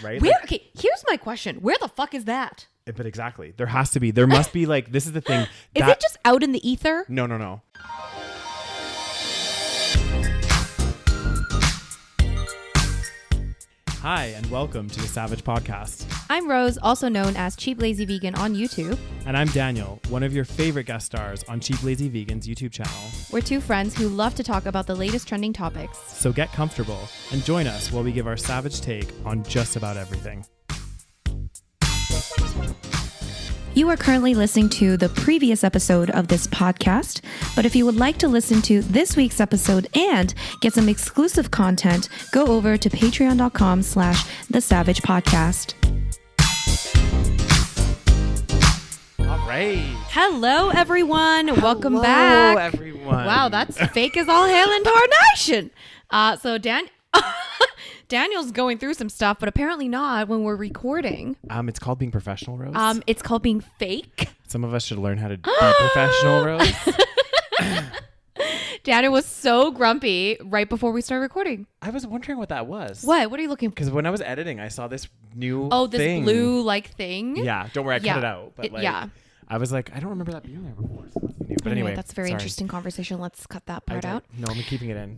right? Where? Okay, here's my question. Where the fuck is that? But exactly. There has to be. There must be like, this is the thing. Is it just out in the ether? No. Hi, and welcome to the SaVeg Podcast. I'm Rose, also known as Cheap Lazy Vegan on YouTube. And I'm Daniel, one of your favorite guest stars on Cheap Lazy Vegan's YouTube channel. We're two friends who love to talk about the latest trending topics. So get comfortable and join us while we give our SaVeg take on just about everything. You are currently listening to the previous episode of this podcast, but if you would like to listen to this week's episode and get some exclusive content, go over to patreon.com/thesavagepodcast. All right. Hello, everyone. Welcome back. Hello, everyone. Wow, that's fake as all hell in tarnation. Daniel's going through some stuff, but apparently not when we're recording. It's called being professional, Rose. It's called being fake. Some of us should learn how to be professional, Rose. Daniel was so grumpy right before we started recording. I was wondering what that was. What? What are you looking for? Because when I was editing, I saw this new this thing. blue like thing. Yeah, don't worry, I cut it out. But yeah. I was like, I don't remember that being there before. So that's new. But anyway, that's a very interesting conversation. Let's cut that part out. No, I'm keeping it in.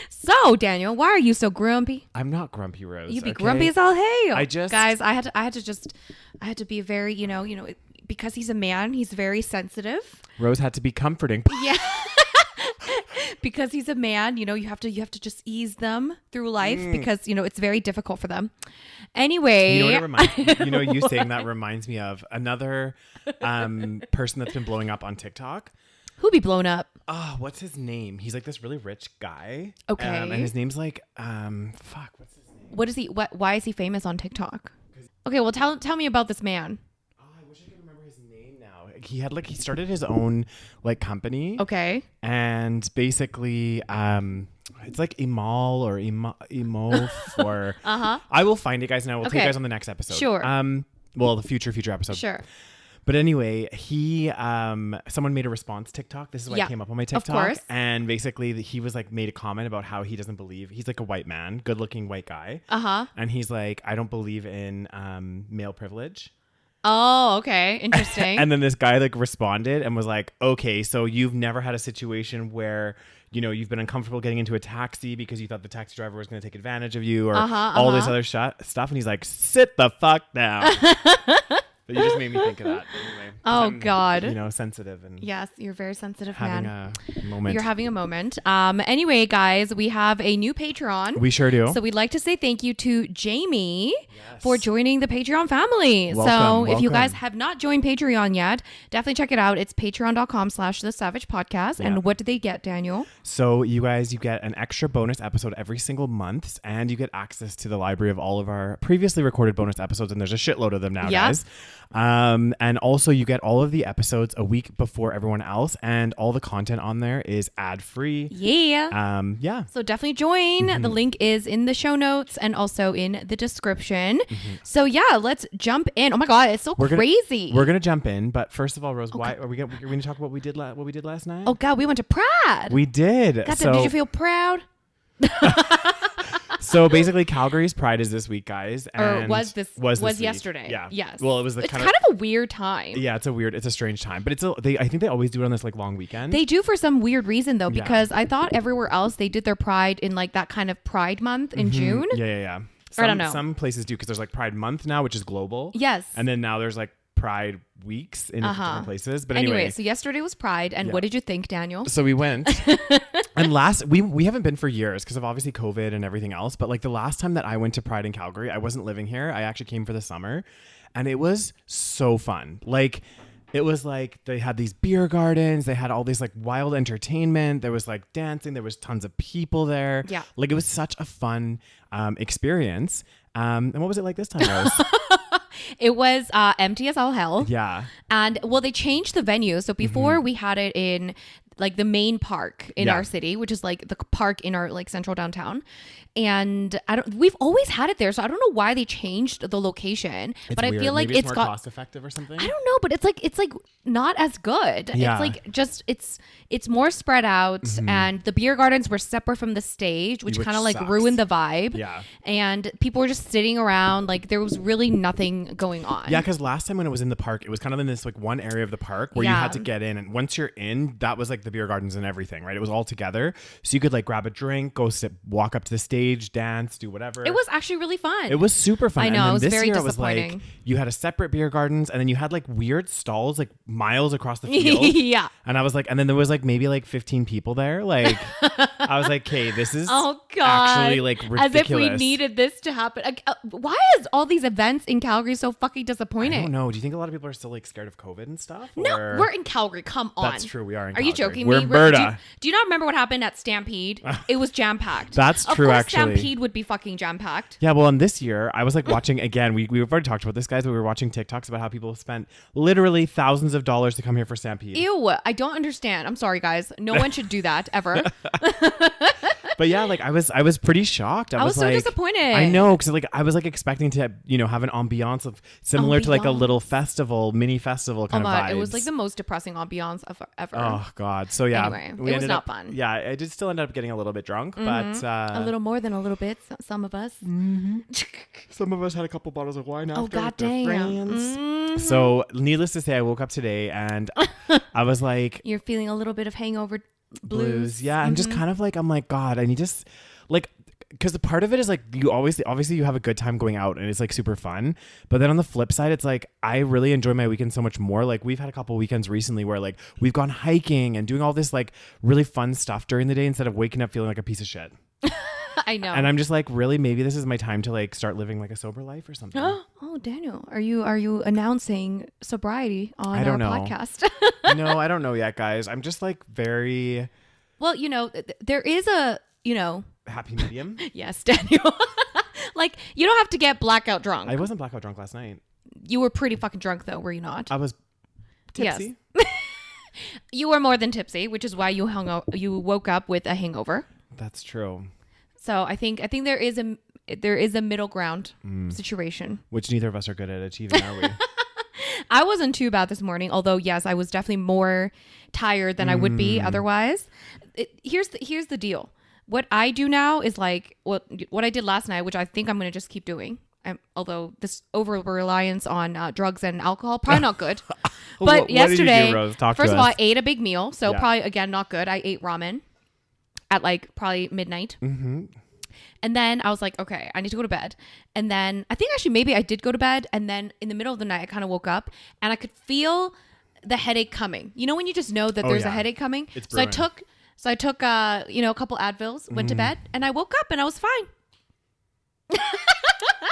So, Daniel, why are you so grumpy? I'm not grumpy, Rose. You be grumpy as all hell. Guys, I had to be very, because he's a man, he's very sensitive. Rose had to be comforting. Yeah. Because he's a man, you have to just ease them through life because, it's very difficult for them. Anyway. You know what it reminds me? You saying that reminds me of another person that's been blowing up on TikTok. Who be blown up? Oh, what's his name? He's like this really rich guy. Okay. And his name's like, what's his name? What is he? Why is he famous on TikTok? Okay, well, tell me about this man. Oh, I wish I could remember his name now. He started his own like company. Okay. And basically, it's like Emal or Emolf or I will find it, guys, and I will tell you guys on the next episode. Sure. Well, the future episode. Sure. But anyway, someone made a response TikTok. This is why it came up on my TikTok. Of course. And basically he was like made a comment about how he doesn't believe, he's like a white man, good looking white guy. And he's like, I don't believe in male privilege. Oh, okay. Interesting. And then this guy like responded and was like, okay, so you've never had a situation where, you've been uncomfortable getting into a taxi because you thought the taxi driver was going to take advantage of you or all this other stuff. And he's like, sit the fuck down. But you just made me think of that anyway. Oh, I'm, God. Sensitive. And yes, you're very sensitive, having man. A moment. You're having a moment. Anyway, guys, we have a new Patreon. We sure do. So we'd like to say thank you to Jamie for joining the Patreon family. Welcome. If you guys have not joined Patreon yet, definitely check it out. It's patreon.com/thesavagepodcast. Yeah. And what do they get, Daniel? So you get an extra bonus episode every single month, and you get access to the library of all of our previously recorded bonus episodes, and there's a shitload of them now, guys. And also you get all of the episodes a week before everyone else, and all the content on there is ad free. Yeah. So definitely join. The link is in the show notes and also in the description. So yeah, let's jump in. Oh my God, it's crazy. We're gonna jump in, but first of all, Rose, why are we going to talk about what we did last night? Oh God, we went to Pride. We did. Did you feel proud? So basically, Calgary's Pride is this week, guys. And was yesterday. Yeah. Yes. Well, it was kind of a weird time. Yeah, it's a strange time, but I think they always do it on this like long weekend. They do for some weird reason though, because I thought everywhere else they did their Pride in like that kind of Pride month in June. Yeah. I don't know. Some places do because there's like Pride month now, which is global. Yes. And then now there's like Pride weeks in different places. But anyway, so yesterday was Pride, and what did you think, Daniel? So we went, and we haven't been for years because of obviously COVID and everything else. But like the last time that I went to Pride in Calgary, I wasn't living here. I actually came for the summer, and it was so fun. Like it was like they had these beer gardens, they had all this like wild entertainment. There was like dancing. There was tons of people there. Yeah, like it was such a fun experience. And what was it like this time, Rose? It was empty as all hell. Yeah. And well, they changed the venue. So before we had it in like the main park in Yeah. our city, which is like the park in our like central downtown. And we've always had it there. So I don't know why they changed the location, It's but I weird. feel like Maybe it's more got, cost effective or something. I don't know, but it's like not as good. Yeah. It's like just it's more spread out, and the beer gardens were separate from the stage, which Which kind of like sucks. ruined the vibe. Yeah. And people were just sitting around, like there was really nothing going on. Yeah, because last time when it was in the park, it was kind of in this like one area of the park where you Yeah. had to get in, and once you're in, that was like the beer gardens and everything, right? It was all together, so you could like grab a drink, go sit, walk up to the stage, dance, do whatever. It was actually really fun. It was super fun. I know, And then it was this very year it was like disappointing. you had a separate beer gardens, and then you had like weird stalls like miles across the field. Yeah. And I was like, and then there was like maybe like 15 people there. Like, I was like, okay, this is Oh God! actually like ridiculous. As if we needed this to happen. Like, why is all these events in Calgary so fucking disappointing? I don't know. Do you think a lot of people are still like scared of COVID and stuff? No, or- we're in Calgary. Come on. That's true. We are in Are you Calgary. joking We're me? in Berta. Do you not remember what happened at Stampede? It was jam packed. That's true, Of course, actually. Stampede would be fucking jam packed. Yeah, well, on this year, I was like watching again. We've already talked about this, guys, but we were watching TikToks about how people spent literally thousands of dollars to come here for Stampede. Ew! I don't understand. I'm sorry, guys. No one should do that ever. But yeah, like I was pretty shocked. I was so like, disappointed. I know, because like I was like expecting to have an ambiance of similar to like a Ambiance. little festival, mini festival Oh kind of my! vibes. It was like the most depressing ambiance of ever. Oh God! So yeah, Anyway, we it was ended not up- fun. Yeah, I did still end up getting a little bit drunk, but A little more than a little bit. Some of us. some of us had a couple bottles of wine after. Oh God with their damn! friends. Mhm. So needless to say, I woke up today and I was like, You're feeling a little bit of hangover blues. Yeah, I'm just kind of like, I'm like, God, I need to like, because the part of it is like you obviously you have a good time going out and it's like super fun, but then on the flip side it's like I really enjoy my weekend so much more. Like we've had a couple weekends recently where like we've gone hiking and doing all this like really fun stuff during the day instead of waking up feeling like a piece of shit. I know. And I'm just like, really, maybe this is my time to like start living like a sober life or something. Oh, Daniel, are you announcing sobriety on I don't our know. podcast? No, I don't know yet, guys. I'm just like very Well, there is a, happy medium. yes, Daniel. Like, you don't have to get blackout drunk. I wasn't blackout drunk last night. You were pretty fucking drunk, though, were you not? I was tipsy. Yes. You were more than tipsy, which is why you woke up with a hangover. That's true. So I think there is a middle ground situation. Which neither of us are good at achieving, are we? I wasn't too bad this morning, although yes, I was definitely more tired than I would be otherwise. Here's the deal. What I do now is like what I did last night, which I think I'm going to just keep doing. Although this over reliance on drugs and alcohol, probably not good. But What did you do, yesterday, Rose? Talk to first of all, us. I ate a big meal, so Yeah. probably again not good. I ate ramen at like probably midnight. Mm-hmm. And then I was like, okay, I need to go to bed. And then I think actually maybe I did go to bed. And then in the middle of the night, I kind of woke up and I could feel the headache coming. You know when you just know that there's a yeah. headache coming? It's So I brewing. took a couple Advils, went to bed, and I woke up and I was fine.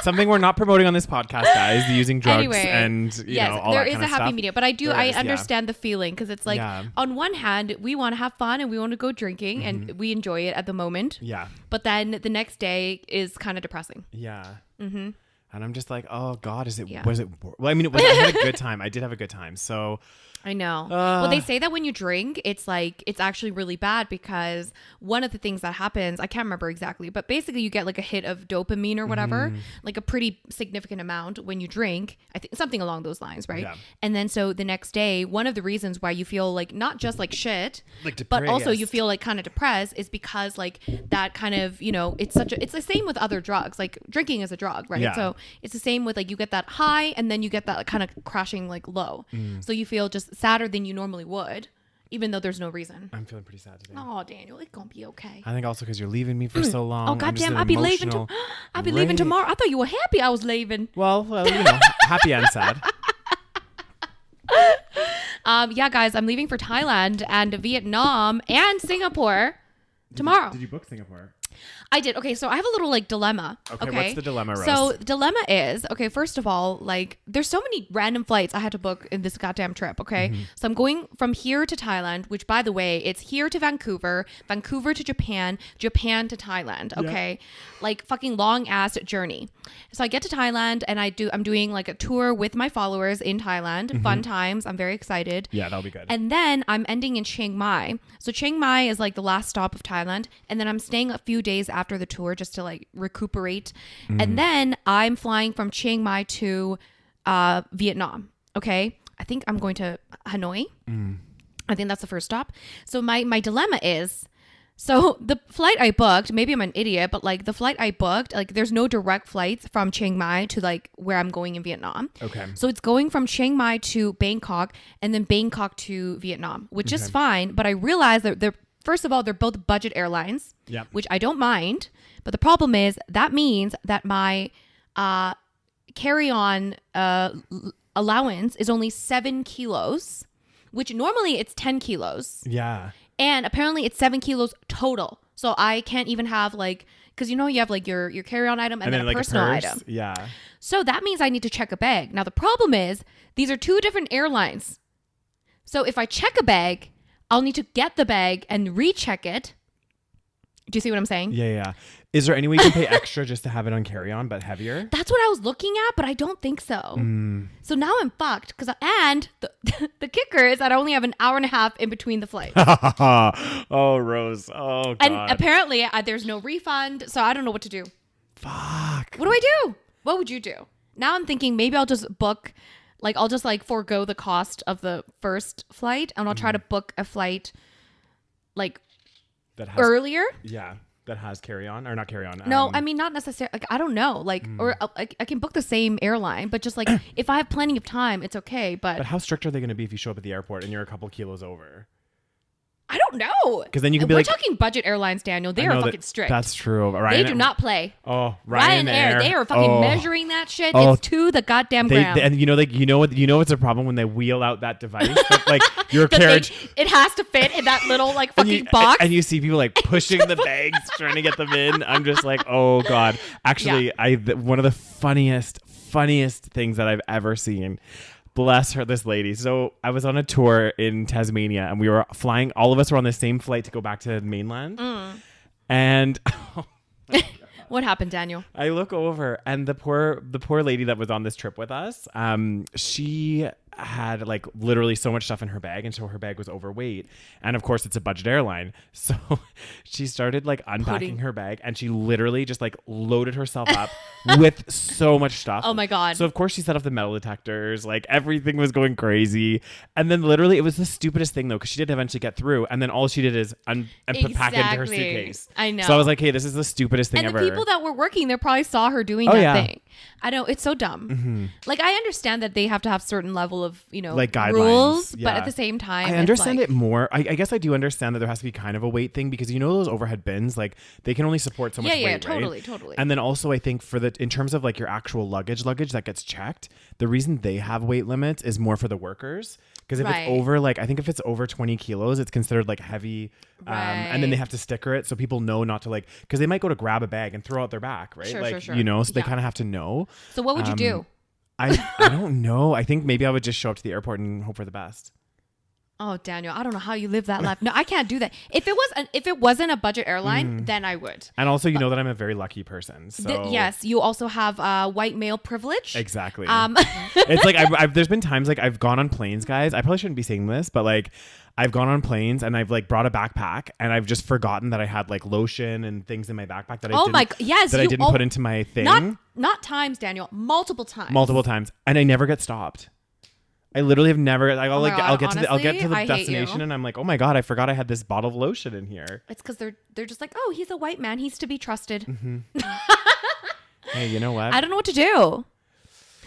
Something we're not promoting on this podcast, guys, using drugs Anyway, and all there that is kind a of happy stuff. medium, but I There is, yeah. understand the feeling because it's like Yeah. on one hand we want to have fun and we want to go drinking and we enjoy it at the moment, Yeah. but then the next day is kind of depressing. Yeah. Mm-hmm. And I'm just like, oh God, Yeah. was it? Well, I mean, I had a good time. I did have a good time. So I know. Well, they say that when you drink, it's actually really bad because one of the things that happens, I can't remember exactly, but basically you get like a hit of dopamine or whatever, like a pretty significant amount when you drink. I think something along those lines, right? Yeah. And then so the next day, one of the reasons why you feel like not just like shit, Like but also you depressed. feel like kind of depressed is because like that kind of, it's the same with other drugs. Like drinking is a drug, right? Yeah. So it's the same with like you get that high and then you get that like, kind of crashing like low. So you feel just sadder than you normally would, even though there's no reason. I'm feeling pretty sad today. Oh, Daniel, it's gonna be okay. I think also because you're leaving me for so long. Oh I'm just goddamn, an I'll be leaving. emotional I'll be leaving wreck. tomorrow. I thought you were happy I was leaving. Well, happy and sad. Yeah, guys, I'm leaving for Thailand and Vietnam and Singapore tomorrow. Did you book Singapore? I did. Okay, so I have a little like dilemma. Okay, what's the dilemma, Rose? So the dilemma is, okay, first of all, like there's so many random flights I had to book in this goddamn trip, okay? Mm-hmm. So I'm going from here to Thailand, which by the way, it's here to Vancouver, Vancouver to Japan, Japan to Thailand, okay? Like fucking long ass journey. So I get to Thailand and I'm doing like a tour with my followers in Thailand. Fun times. I'm very excited. Yeah, that'll be good. And then I'm ending in Chiang Mai. So Chiang Mai is like the last stop of Thailand. And then I'm staying a few days after the tour just to like recuperate. And then I'm flying from Chiang Mai to Vietnam. Okay. I think I'm going to Hanoi. I think that's the first stop. So my dilemma is, so the flight I booked, maybe I'm an idiot, but like the flight I booked, like there's no direct flights from Chiang Mai to like where I'm going in Vietnam. Okay. So it's going from Chiang Mai to Bangkok and then Bangkok to Vietnam, which is fine. But I realized that first of all, they're both budget airlines, which I don't mind. But the problem is that means that my carry-on allowance is only 7 kilos, which normally it's 10 kilos. Yeah. And apparently it's 7 kilos total. So I can't even have like, because you have like your carry-on item and then a like personal item. Yeah. So that means I need to check a bag. Now the problem is these are two different airlines. So if I check a bag, I'll need to get the bag and recheck it. Do you see what I'm saying? Yeah. Is there any way you can pay extra just to have it on carry-on but heavier? That's what I was looking at, but I don't think so. So now I'm fucked and the kicker is that I only have an hour and a half in between the flights. Oh, Rose. Oh, God. And apparently there's no refund, so I don't know what to do. Fuck. What do I do? What would you do? Now I'm thinking maybe I'll just book, like I'll just like forego the cost of the first flight and I'll try to book a flight like that has, earlier. Yeah. That has carry-on or not carry-on. No, I mean, not necessarily. Like, I don't know. Like, or I can book the same airline, but just like if I have plenty of time, it's okay. But how strict are they going to be if you show up at the airport and you're a couple kilos over? I don't know. Because then you can be We're like, talking budget airlines, Daniel. They are fucking strict. That's true. They do not play. Oh, Ryanair. They are fucking measuring that shit. It's to the goddamn gram. And what's a problem when they wheel out that device? That, like your carriage, it has to fit in that little like fucking box. And you see people like pushing the bags, trying to get them in. I'm just like, oh God. Actually, one of the funniest things that I've ever seen. Bless her, this lady. So I was on a tour in Tasmania and we were flying. All of us were on the same flight to go back to the mainland. And what happened, Daniel? I look over and the poor lady that was on this trip with us, she had like literally so much stuff in her bag, and so her bag was overweight, and of course it's a budget airline, so she started like unpacking her bag and she literally just like loaded herself up with so much stuff. Oh my God. So of course she set off the metal detectors, like everything was going crazy, and then literally it was the stupidest thing though, because she did eventually get through, and then all she did is put pack into her suitcase. I know. So I was like, hey, this is the stupidest thing ever. And the people that were working there probably saw her doing that thing. I know, it's so dumb. Like I understand that they have to have certain level of like guidelines, rules, but at the same time I understand it more. I guess I do understand that there has to be kind of a weight thing, because those overhead bins, like they can only support so much weight, totally. And then also I think in terms of like your actual luggage that gets checked, the reason they have weight limits is more for the workers, because if it's over like, I think if it's over 20 kilos it's considered like heavy, and then they have to sticker it so people know not to, like, because they might go to grab a bag and throw out their back, right? Sure. So they kind of have to know. So what would you do? I don't know. I think maybe I would just show up to the airport and hope for the best. Oh, Daniel, I don't know how you live that life. No, I can't do that. If it wasn't a budget airline, then I would. And also, that I'm a very lucky person. So yes, you also have white male privilege. Exactly. It's like I've there's been times like I've gone on planes, guys. I probably shouldn't be saying this, but like I've gone on planes and I've like brought a backpack and I've just forgotten that I had like lotion and things in my backpack that I didn't put into my thing. Not times, Daniel. Multiple times. And I never get stopped. I literally have never. Like, I'll get to the destination and I'm like, oh my God, I forgot I had this bottle of lotion in here. It's because they're just like, oh, he's a white man, he's to be trusted. Hey, you know what? I don't know what to do.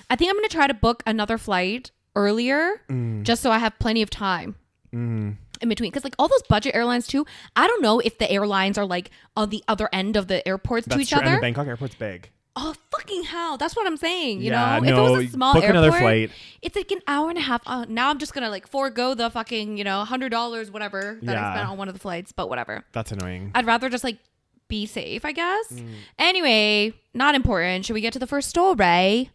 I think I'm gonna try to book another flight earlier, just so I have plenty of time in between. Because like all those budget airlines too, I don't know if the airlines are like on the other end of the airports to each other. And the Bangkok airport's big. Oh, fucking hell. That's what I'm saying. You know, if it was a small book airport, another flight. It's like an hour and a half. Now I'm just going to like forego the fucking, $100, whatever that I spent on one of the flights, but whatever. That's annoying. I'd rather just like be safe, I guess. Anyway, not important. Should we get to the first story?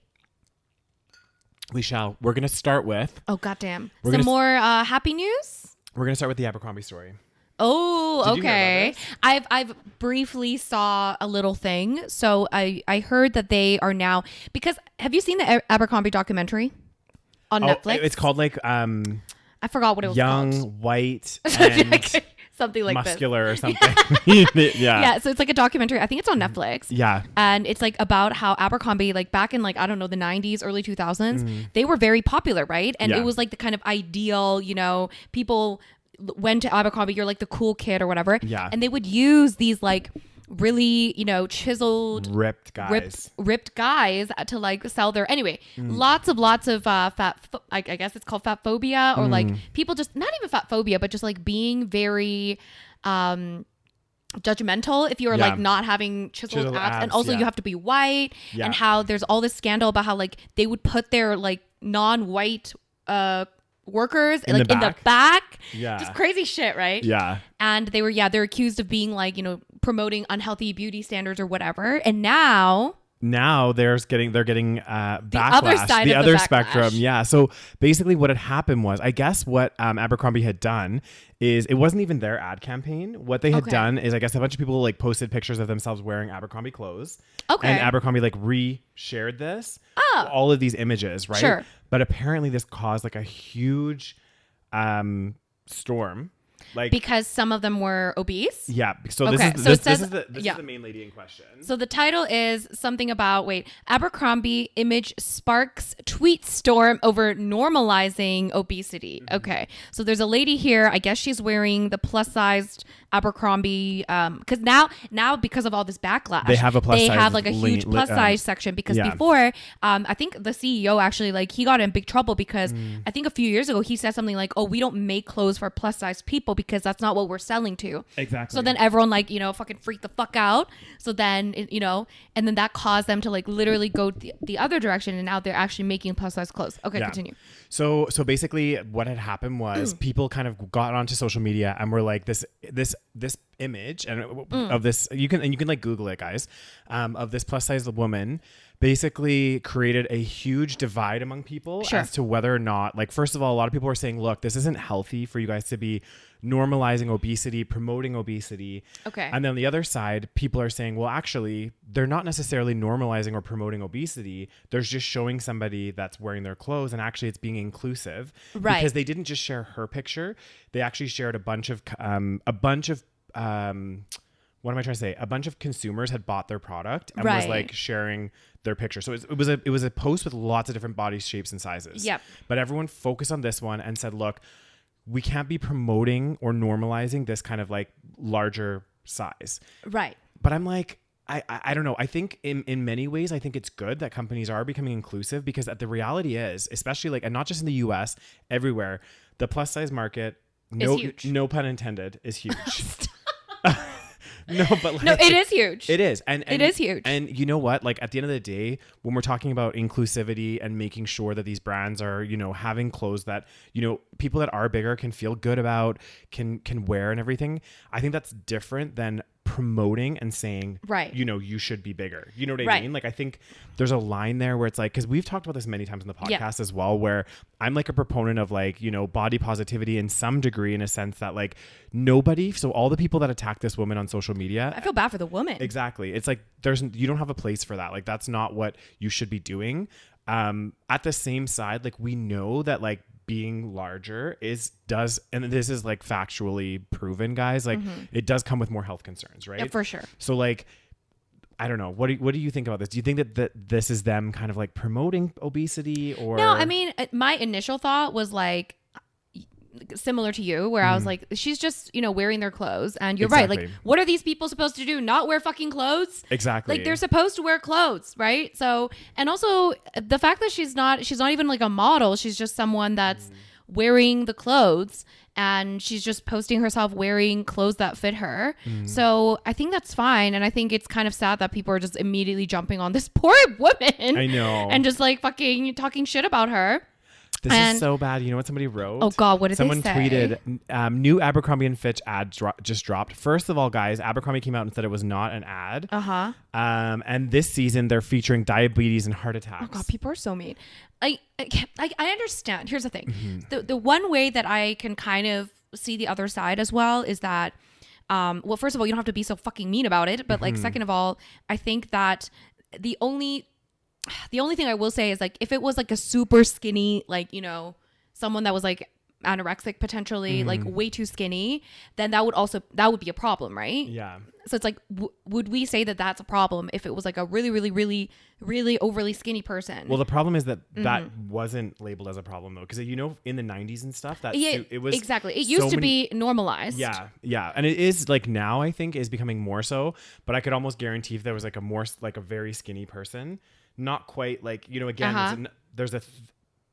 We shall. We're going to start with. Oh, goddamn. Some more happy news? We're going to start with the Abercrombie story. Oh, Did you hear okay. about I've briefly saw a little thing. So I heard that they are now, because have you seen the Abercrombie documentary on Netflix? It's called like I forgot what it was Young, called. White, and Something like muscular this. or something. Yeah, so it's like a documentary. I think it's on Netflix. Yeah. And it's like about how Abercrombie, like back in like, I don't know, the 90s, early 2000s, they were very popular, right? And it was like the kind of ideal, you know, people went to Abercrombie, you're like the cool kid or whatever. Yeah. And they would use these like really, you know, chiseled, ripped guys. ripped guys to like sell their, anyway, lots of I guess it's called fat phobia, or like people just, not even fat phobia, but just like being very judgmental if you're like not having chiseled abs, and also you have to be white, and how there's all this scandal about how like they would put their like non-white workers in the back. Just crazy shit, right? And they're accused of being like, you know, promoting unhealthy beauty standards or whatever. And now they're getting backlash, the other spectrum. So basically what had happened was, I guess what Abercrombie had done is, it wasn't even their ad campaign. What they had done is, I guess a bunch of people like posted pictures of themselves wearing Abercrombie clothes. And Abercrombie like re-shared this. All of these images, right? Sure. But apparently this caused like a huge storm. Like, because some of them were obese. Yeah. So okay. this is the main lady in question. So the title is something about, Abercrombie image sparks tweet storm over normalizing obesity. Okay. So there's a lady here. I guess she's wearing the plus sized Abercrombie, because now because of all this backlash, they have like a huge plus size section, because before, I think the CEO actually, like, he got in big trouble because I think a few years ago he said something like, oh, we don't make clothes for plus size people because that's not what we're selling to. Exactly. So then everyone, like, you know, fucking freaked the fuck out. So then, you know, and then that caused them to like literally go the other direction, and now they're actually making plus size clothes. Okay, continue. So basically what had happened was people kind of got onto social media and were like, this image of this, you can like Google it, guys, of this plus size woman basically created a huge divide among people as to whether or not, like, first of all, a lot of people were saying, look, this isn't healthy for you guys to be normalizing obesity, promoting obesity. Okay. And then on the other side, people are saying, well, actually, they're not necessarily normalizing or promoting obesity. They're just showing somebody that's wearing their clothes, and actually it's being inclusive. Right. Because they didn't just share her picture. They actually shared a bunch of what am I trying to say? A bunch of consumers had bought their product and was like sharing their picture. So it was a post with lots of different body shapes and sizes. Yep. But everyone focused on this one and said, look, we can't be promoting or normalizing this kind of like larger size. Right. But I'm like, I don't know. I think in many ways, I think it's good that companies are becoming inclusive, because the reality is, especially like, and not just in the US, everywhere, the plus size market, no pun intended, is huge. No, but like, no, it is huge. It is. And it is huge. And you know what? Like, at the end of the day, when we're talking about inclusivity and making sure that these brands are, you know, having clothes that, you know, people that are bigger can feel good about, can wear and everything, I think that's different than promoting and saying, right, you know, you should be bigger. You know what I mean? Like, I think there's a line there where it's like, because we've talked about this many times in the podcast as well, where I'm like a proponent of, like, you know, body positivity in some degree, in a sense that, like, so all the people that attack this woman on social media, I feel bad for the woman. Exactly. It's like, you don't have a place for that. Like, that's not what you should be doing. At the same side, like, we know that, like, being larger and this is like factually proven, guys, like it does come with more health concerns, right? Yeah, for sure. So, like, I don't know. What do you think about this? Do you think that this is them kind of like promoting obesity, or? No, I mean, my initial thought was like similar to you, where I was like, she's just, you know, wearing their clothes, and you're right. Like, what are these people supposed to do? Not wear fucking clothes? Exactly. Like, they're supposed to wear clothes, right? So, and also the fact that she's not even like a model. She's just someone that's wearing the clothes, and she's just posting herself wearing clothes that fit her. So I think that's fine. And I think it's kind of sad that people are just immediately jumping on this poor woman. I know. And just like fucking talking shit about her. This is so bad. You know what somebody wrote? Oh God, what did Someone they say? tweeted, new Abercrombie & Fitch ad just dropped. First of all, guys, Abercrombie came out and said it was not an ad. And this season they're featuring diabetes and heart attacks. Oh God, people are so mean. I understand. Here's the thing. The one way that I can kind of see the other side as well is that, well, first of all, you don't have to be so fucking mean about it. But like, second of all, I think that the only thing I will say is like, if it was like a super skinny, like, you know, someone that was like anorexic potentially, like way too skinny, then that would be a problem, right? Yeah. So it's like, would we say that that's a problem if it was like a really, really, really, really overly skinny person? Well, the problem is that that wasn't labeled as a problem though, because you know, in the 90s and stuff, that it was exactly. It used to be normalized. Yeah, yeah, and it is like now I think is becoming more so. But I could almost guarantee if there was like a very skinny person, not quite like, you know, again, there's a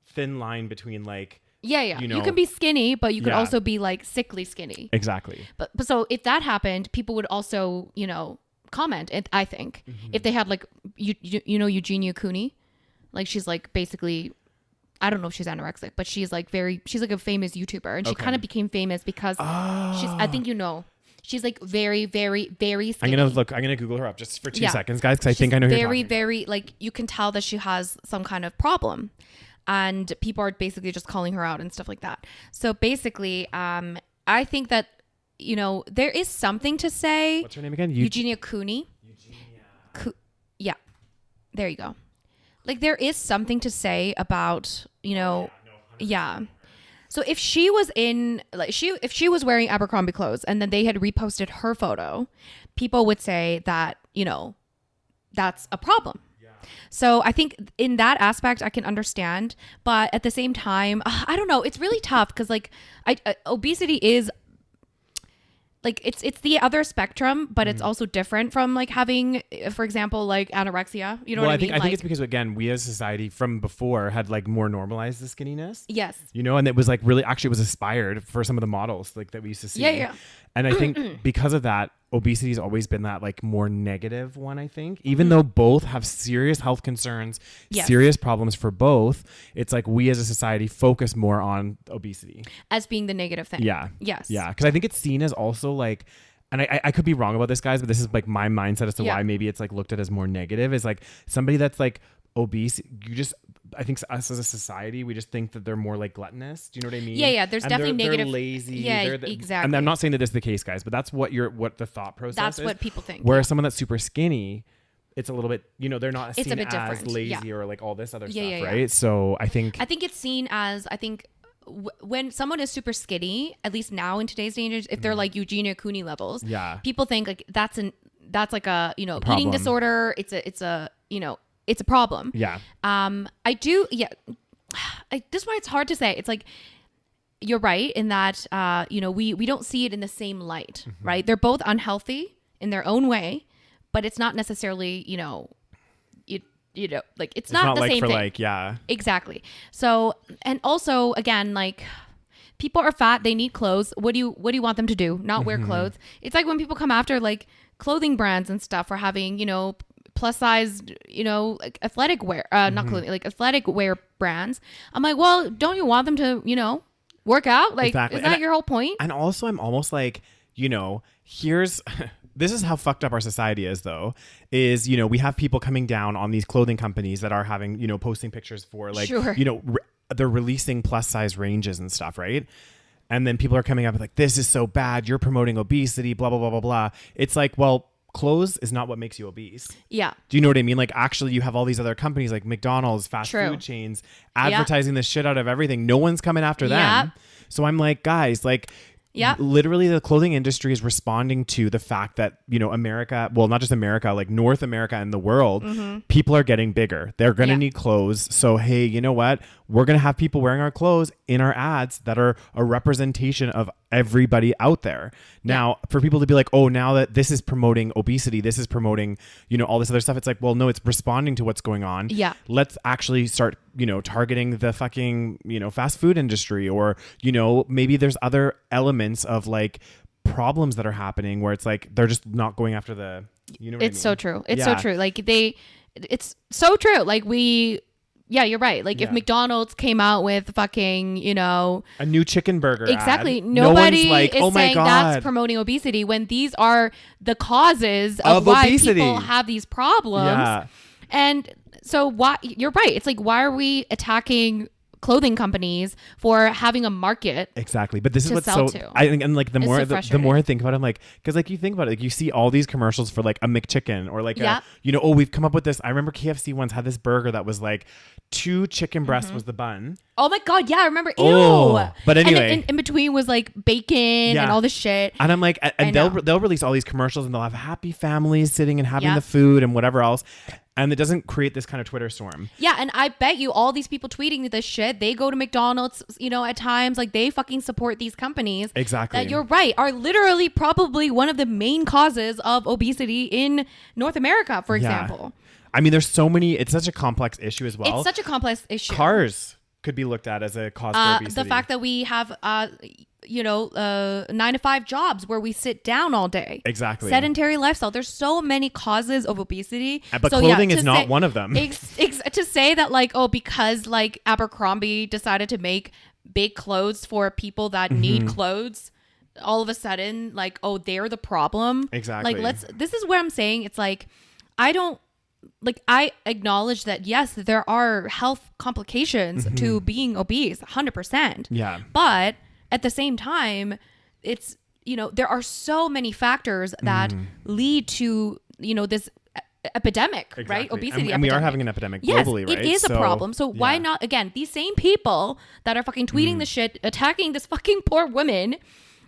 thin line between like. Yeah. You know, you can be skinny, but you could also be like sickly skinny. Exactly. But so if that happened, people would also, you know, comment. I think if they had like, you know, Eugenia Cooney, like she's like basically, I don't know if she's anorexic, but she's like a famous YouTuber, and she kind of became famous because I think, you know, she's like very, very, very skinny. I'm gonna Google her up just for 2 seconds, guys, because I think I know who you're talking about. Very, like you can tell that she has some kind of problem. And people are basically just calling her out and stuff like that. So basically, I think that, you know, there is something to say. What's her name again? Eugenia Cooney. Yeah. There you go. Like, there is something to say about, you know, So if she was if she was wearing Abercrombie clothes and then they had reposted her photo, people would say that, you know, that's a problem. So I think in that aspect, I can understand. But at the same time, I don't know. It's really tough because like obesity is like it's the other spectrum, but it's also different from like having, for example, like anorexia. You know what I mean? I think it's because, again, we as a society from before had like more normalized the skinniness. Yes. You know, and it was like really actually was aspired for some of the models like that we used to see. Yeah. And I think because of that, obesity has always been that like more negative one, I think. Even though both have serious health concerns, serious problems for both, it's like we as a society focus more on obesity. As being the negative thing. Yeah. Yes. Yeah. Because I think it's seen as also like, and I could be wrong about this, guys, but this is like my mindset as to why maybe it's like looked at as more negative, is like somebody that's like obese, I think us as a society, we just think that they're more like gluttonous. Do you know what I mean? Yeah. There's definitely negative. They're lazy. Yeah, exactly. And I'm not saying that this is the case, guys, but that's what the thought process That's is. what people think. Whereas someone that's super skinny, it's a little bit, you know, they're not seen as different. lazy or like all this other stuff, right? So I think it's seen as, when someone is super skinny, at least now in today's day and age, if they're like Eugenia Cooney levels, people think like that's like a, you know, eating disorder. It's a you know, it's a problem. Yeah. This is why it's hard to say. It's like, you're right in that, you know, we don't see it in the same light, right? They're both unhealthy in their own way, but it's not necessarily, you know, you know, like it's not the like same for thing. Like, yeah. Exactly. So, and also again, like people are fat, they need clothes. What do you want them to do? Not wear clothes. It's like when people come after like clothing brands and stuff for having, you know, plus size, you know, like athletic wear, not clothing, like athletic wear brands. I'm like, well, don't you want them to, you know, work out? Like, exactly. Is that your whole point? And also I'm almost like, you know, this is how fucked up our society is, though, is, you know, we have people coming down on these clothing companies that are having, you know, posting pictures for like, you know, they're releasing plus size ranges and stuff, right? And then people are coming up with like, this is so bad. You're promoting obesity, blah, blah, blah, blah, blah. It's like, well, clothes is not what makes you obese. Yeah. Do you know what I mean? Like, actually, you have all these other companies like McDonald's, fast food chains, advertising the shit out of everything. No one's coming after them. So I'm like, guys, like, literally the clothing industry is responding to the fact that, you know, America, well, not just America, like North America and the world, people are getting bigger. They're going to need clothes. So, hey, you know what? We're going to have people wearing our clothes in our ads that are a representation of everybody out there. Now, for people to be like, oh, now that this is promoting obesity, this is promoting, you know, all this other stuff. It's like, well, no, it's responding to what's going on. Yeah. Let's actually start, you know, targeting the fucking, you know, fast food industry, or, you know, maybe there's other elements of like problems that are happening where it's like, they're just not going after the, you know what I mean? It's so true. It's so true. Like it's so true. Like yeah, you're right. Like if McDonald's came out with fucking, you know, a new chicken burger exactly, ad, nobody like, is saying that's promoting obesity when these are the causes of why obesity. People have these problems. And so why, you're right. It's like, why are we attacking clothing companies for having a market. Exactly. But this is to what's sell so, to. I think, and like the It's more, so the more I frustrating. think about it, I'm like, cause like you think about it, like you see all these commercials for like a McChicken or like Yeah. a, you know, oh, we've come up with this. I remember KFC once had this burger that was like 2 chicken breasts was the bun. Oh my God. Yeah. I remember. Ew. Oh, but And anyway. then in between was like bacon and all this shit. And I'm like, I and know. they'll release all these commercials and they'll have happy families sitting and having Yeah. the food and whatever else. And it doesn't create this kind of Twitter storm. Yeah, and I bet you all these people tweeting this shit, they go to McDonald's, you know, at times, like they fucking support these companies. Exactly. That you're right, are literally probably one of the main causes of obesity in North America, for example. I mean, there's so many, it's such a complex issue as well. It's such a complex issue. Cars could be looked at as a cause for obesity. The fact that we have, 9-to-5 jobs where we sit down all day. Exactly. Sedentary lifestyle. There's so many causes of obesity. But So, clothing to is not say- one of them. To say that like, oh, because like Abercrombie decided to make big clothes for people that Mm-hmm. need clothes, all of a sudden, like, oh, they're the problem. Exactly. Like, this is where I'm saying it's like, I acknowledge that, yes, there are health complications to being obese, 100%. Yeah. But at the same time, it's, there are so many factors that lead to, this epidemic, right? Exactly. Obesity and we are epidemic. having an epidemic Yes, globally, right? it is a problem. So why yeah. not, again, these same people that are fucking tweeting the shit, attacking this fucking poor woman,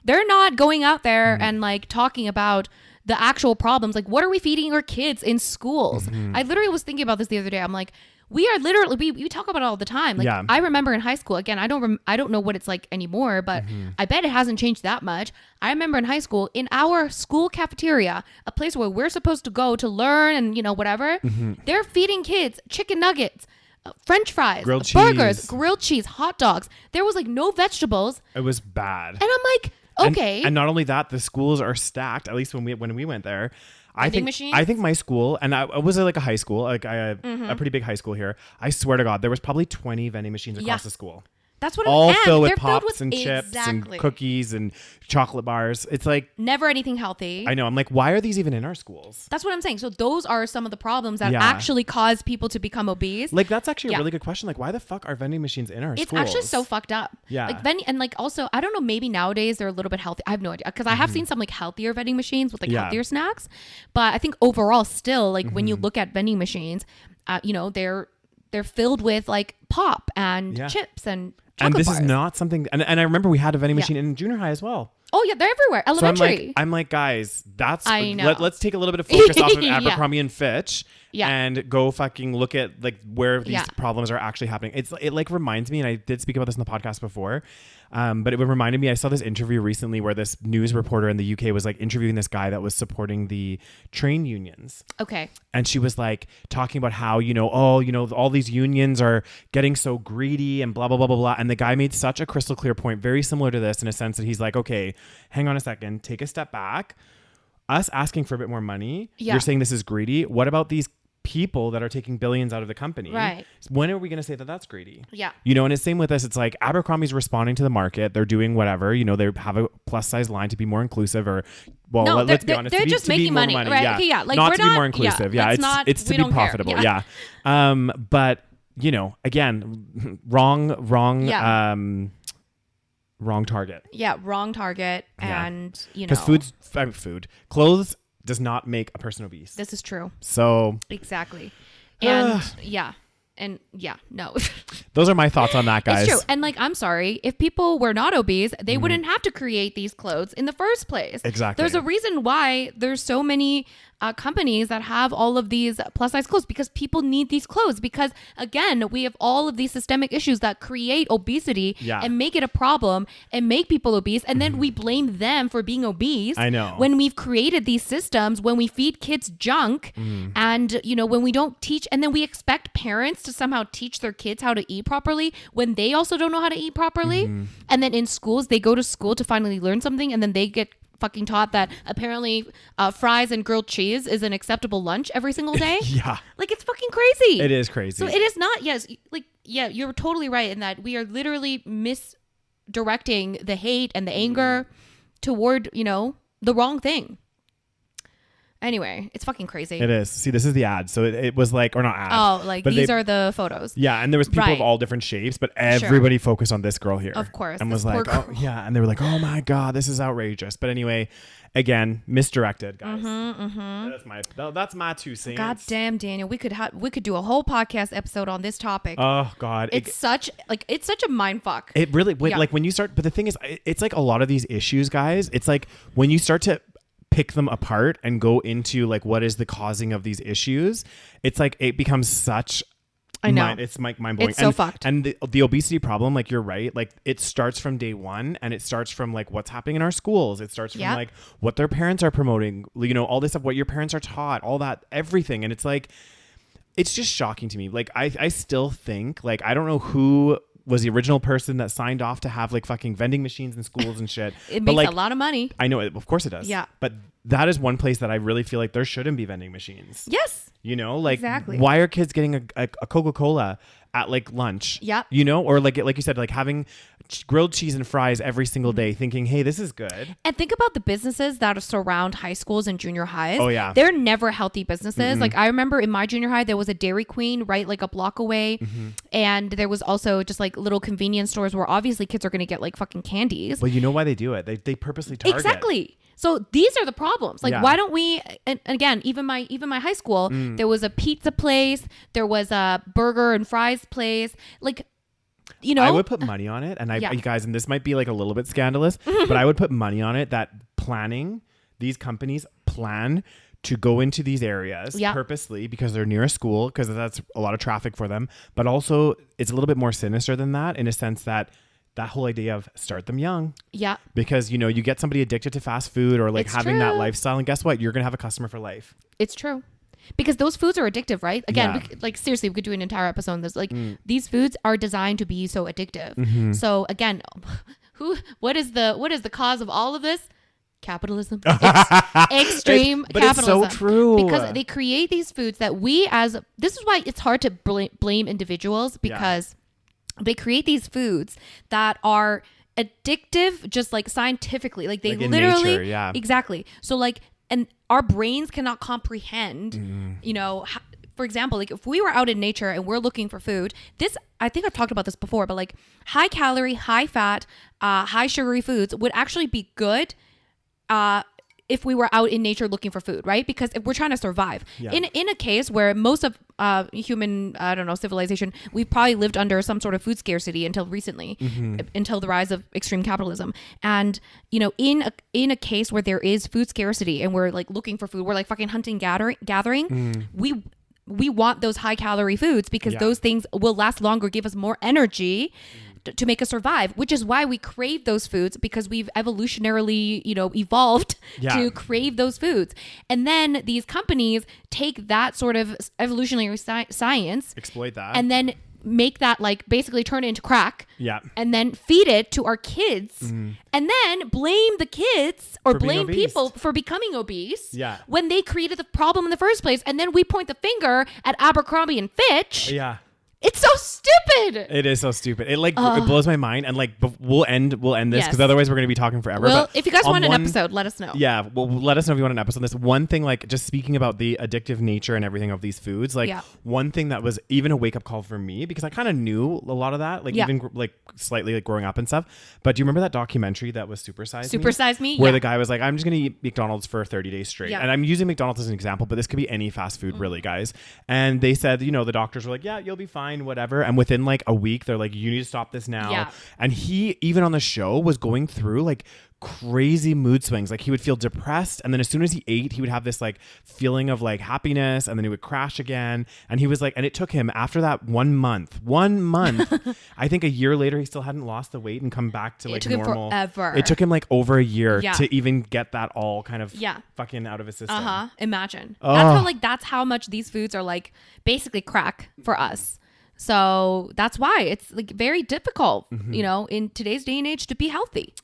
they're not going out there and like talking about the actual problems. Like, what are we feeding our kids in schools? I literally was thinking about this the other day. I'm like, we are literally, we talk about it all the time. Like, Yeah. I remember in high school, again, I don't know what it's like anymore, but I bet it hasn't changed that much. I remember in high school, in our school cafeteria, a place where we're supposed to go to learn and, whatever, they're feeding kids chicken nuggets, French fries, Grilled burgers, cheese. grilled cheese, hot dogs. There was like no vegetables. It was bad. And I'm like, okay. And not only that, the schools are stacked. At least when we went there, Vending machines? I think my school, and I was like a high school, like a pretty big high school here. I swear to God, there was probably 20 vending machines across the school. That's what All and filled with they're filled pops and chips exactly. and cookies and chocolate bars. It's like, Never anything healthy. I know. I'm like, why are these even in our schools? That's what I'm saying. So those are some of the problems that Yeah. actually cause people to become obese. Like, that's actually Yeah. a really good question. Like, why the fuck are vending machines in our It's schools? actually so fucked up. Yeah. Like and like also, I don't know, maybe nowadays they're a little bit healthy. I have no idea. Because I have seen some like healthier vending machines with like Yeah. healthier snacks. But I think overall still, like when you look at vending machines, they're filled with like pop and Yeah. chips and And chocolate this bars. is not something. And I remember we had a vending Yeah. machine in junior high as well. Oh yeah, they're everywhere. So Elementary. I'm like, guys, that's. I know. Let's take a little bit of focus off of Yeah. Abercrombie and Fitch, Yeah. and go fucking look at like where these Yeah. problems are actually happening. It like reminds me, and I did speak about this in the podcast before, but it reminded me. I saw this interview recently where this news reporter in the UK was like interviewing this guy that was supporting the train unions. Okay. And she was like talking about how, all these unions are getting so greedy and blah, blah, blah, blah, blah. And the guy made such a crystal clear point, very similar to this in a sense that he's like, okay, hang on a second, take a step back. Us asking for a bit more money, Yeah. you're saying this is greedy. What about these people that are taking billions out of the company? Right. When are we going to say that that's greedy? Yeah. And it's same with this. It's like Abercrombie's responding to the market. They're doing whatever, they have a plus size line to be more inclusive or, well, No, let's be honest. they're to be, just to be making more money, right? Yeah. Okay, yeah, like, not we're to be not- more yeah, inclusive. Yeah. let's not- It's to we be don't care. profitable. Yeah. Yeah. But, again, wrong, Yeah. wrong target. Yeah, wrong target. Yeah. And, Because clothes does not make a person obese. this is true. So Exactly. And yeah. And yeah, no. those are my thoughts on that, guys. It's true. And like, I'm sorry, if people were not obese, they wouldn't have to create these clothes in the first place. Exactly. There's a reason why there's so many companies that have all of these plus size clothes, because people need these clothes. Because again, we have all of these systemic issues that create obesity Yeah. and make it a problem and make people obese. And then we blame them for being obese. I know. When we've created these systems, when we feed kids junk and, when we don't teach, and then we expect parents to somehow teach their kids how to eat properly when they also don't know how to eat properly. And then in schools, they go to school to finally learn something, and then they get fucking taught that apparently fries and grilled cheese is an acceptable lunch every single day. Yeah. Like, it's fucking crazy. It is crazy. So it is not, you're totally right in that we are literally misdirecting the hate and the anger toward, the wrong thing. Anyway, it's fucking crazy. It is. See, this is the ad. So it was like, or not ad. Oh, like these are the photos. Yeah, and there was people of all different shapes, but everybody focused on this girl here. Of course. And was like, oh, yeah. And they were like, oh my God, this is outrageous. But anyway, again, misdirected, guys. That's my 2 cents. God damn, Daniel. We could do a whole podcast episode on this topic. Oh God. It's such a mind fuck. It really, like when you start, but the thing is, it's like a lot of these issues, guys, it's like when you start to pick them apart and go into like what is the causing of these issues, it's like it becomes such it's like mind blowing. It's so fucked. And the obesity problem, like you're right, like it starts from day one, and it starts from like what's happening in our schools. It starts from like what their parents are promoting, you know, all this stuff, what your parents are taught, all that, everything. And it's like, it's just shocking to me. Like I still think, like, I don't know who was the original person that signed off to have like fucking vending machines in schools and shit. It makes a lot of money. I know, of course it does. Yeah. But that is one place that I really feel like there shouldn't be vending machines. Yes. You know, like exactly. Why are kids getting a Coca-Cola at like lunch? Yeah. You know, or like you said, like having grilled cheese and fries every single day, thinking, hey, this is good. And think about the businesses that surround high schools and junior highs. Oh yeah. They're never healthy businesses. Like I remember in my junior high, there was a Dairy Queen right like a block away. And there was also just like little convenience stores where obviously kids are going to get like fucking candies. Well, you know why they do it? They purposely target. Exactly. So these are the problems. Like, why don't we? And again, even my high school, there was a pizza place, there was a burger and fries place. Like, you know, I would put money on it, and you guys, and this might be like a little bit scandalous, but I would put money on it that these companies plan to go into these areas purposely because they're near a school, because that's a lot of traffic for them. But also, it's a little bit more sinister than that, in a sense that whole idea of start them young. Yeah. Because, you know, you get somebody addicted to fast food or like having that lifestyle, and guess what? You're going to have a customer for life. It's true. Because those foods are addictive, right? Again, like seriously, we could do an entire episode on this. Like these foods are designed to be so addictive. So again, what is the cause of all of this? Capitalism. Extreme but capitalism. It's so true. Because they create these foods that this is why it's hard to blame individuals, because they create these foods that are addictive, just like scientifically, like they like literally, nature, exactly. So like, and our brains cannot comprehend, you know, for example, like if we were out in nature and we're looking for food, I think I've talked about this before, but like high calorie, high fat, high sugary foods would actually be good, if we were out in nature looking for food, right? Because if we're trying to survive in a case where most of human, civilization, we've probably lived under some sort of food scarcity until recently, until the rise of extreme capitalism. And, you know, in a case where there is food scarcity and we're like looking for food, we're like fucking hunting, gathering. We want those high calorie foods because those things will last longer, give us more energy to make us survive, which is why we crave those foods, because we've evolutionarily, you know, evolved to crave those foods. And then these companies take that sort of evolutionary science, exploit that, and then make that like basically turn it into crack, and then feed it to our kids, and then blame the kids or blame people for becoming obese when they created the problem in the first place. And then we point the finger at Abercrombie and Fitch. It's so stupid. It is so stupid. It like it blows my mind. And like we'll end this because otherwise we're going to be talking forever. Well, but if you guys want an episode, let us know. Yeah, well, let us know if you want an episode on this. One thing, like just speaking about the addictive nature and everything of these foods, like one thing that was even a wake up call for me, because I kind of knew a lot of that, like even like slightly like growing up and stuff. But do you remember that documentary that was Super Size Me? Where the guy was like, I'm just going to eat McDonald's for 30 days straight. And I'm using McDonald's as an example, but this could be any fast food really, guys. And they said, you know, the doctors were like, yeah, you'll be fine, whatever. And within like a week, they're like, you need to stop this now. And he, even on the show, was going through like crazy mood swings. Like he would feel depressed, and then as soon as he ate, he would have this like feeling of like happiness, and then he would crash again. And he was like, and it took him after that 1 month I think a year later he still hadn't lost the weight and come back to like normal. It took him like over a year to even get that all kind of fucking out of his system. Imagine. That's how much these foods are like basically crack for us. So that's why it's like very difficult, you know, in today's day and age to be healthy.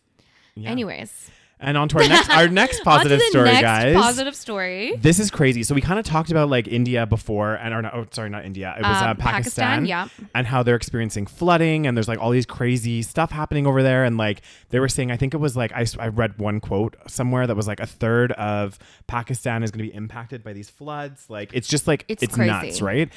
Anyways. And on to our next positive story, guys. Positive story. This is crazy. So we kind of talked about like India before, not India. It was Pakistan, yeah, and how they're experiencing flooding, and there's like all these crazy stuff happening over there. And like they were saying, I think it was like I read one quote somewhere that was like a third of Pakistan is going to be impacted by these floods. Like it's just like it's nuts, right?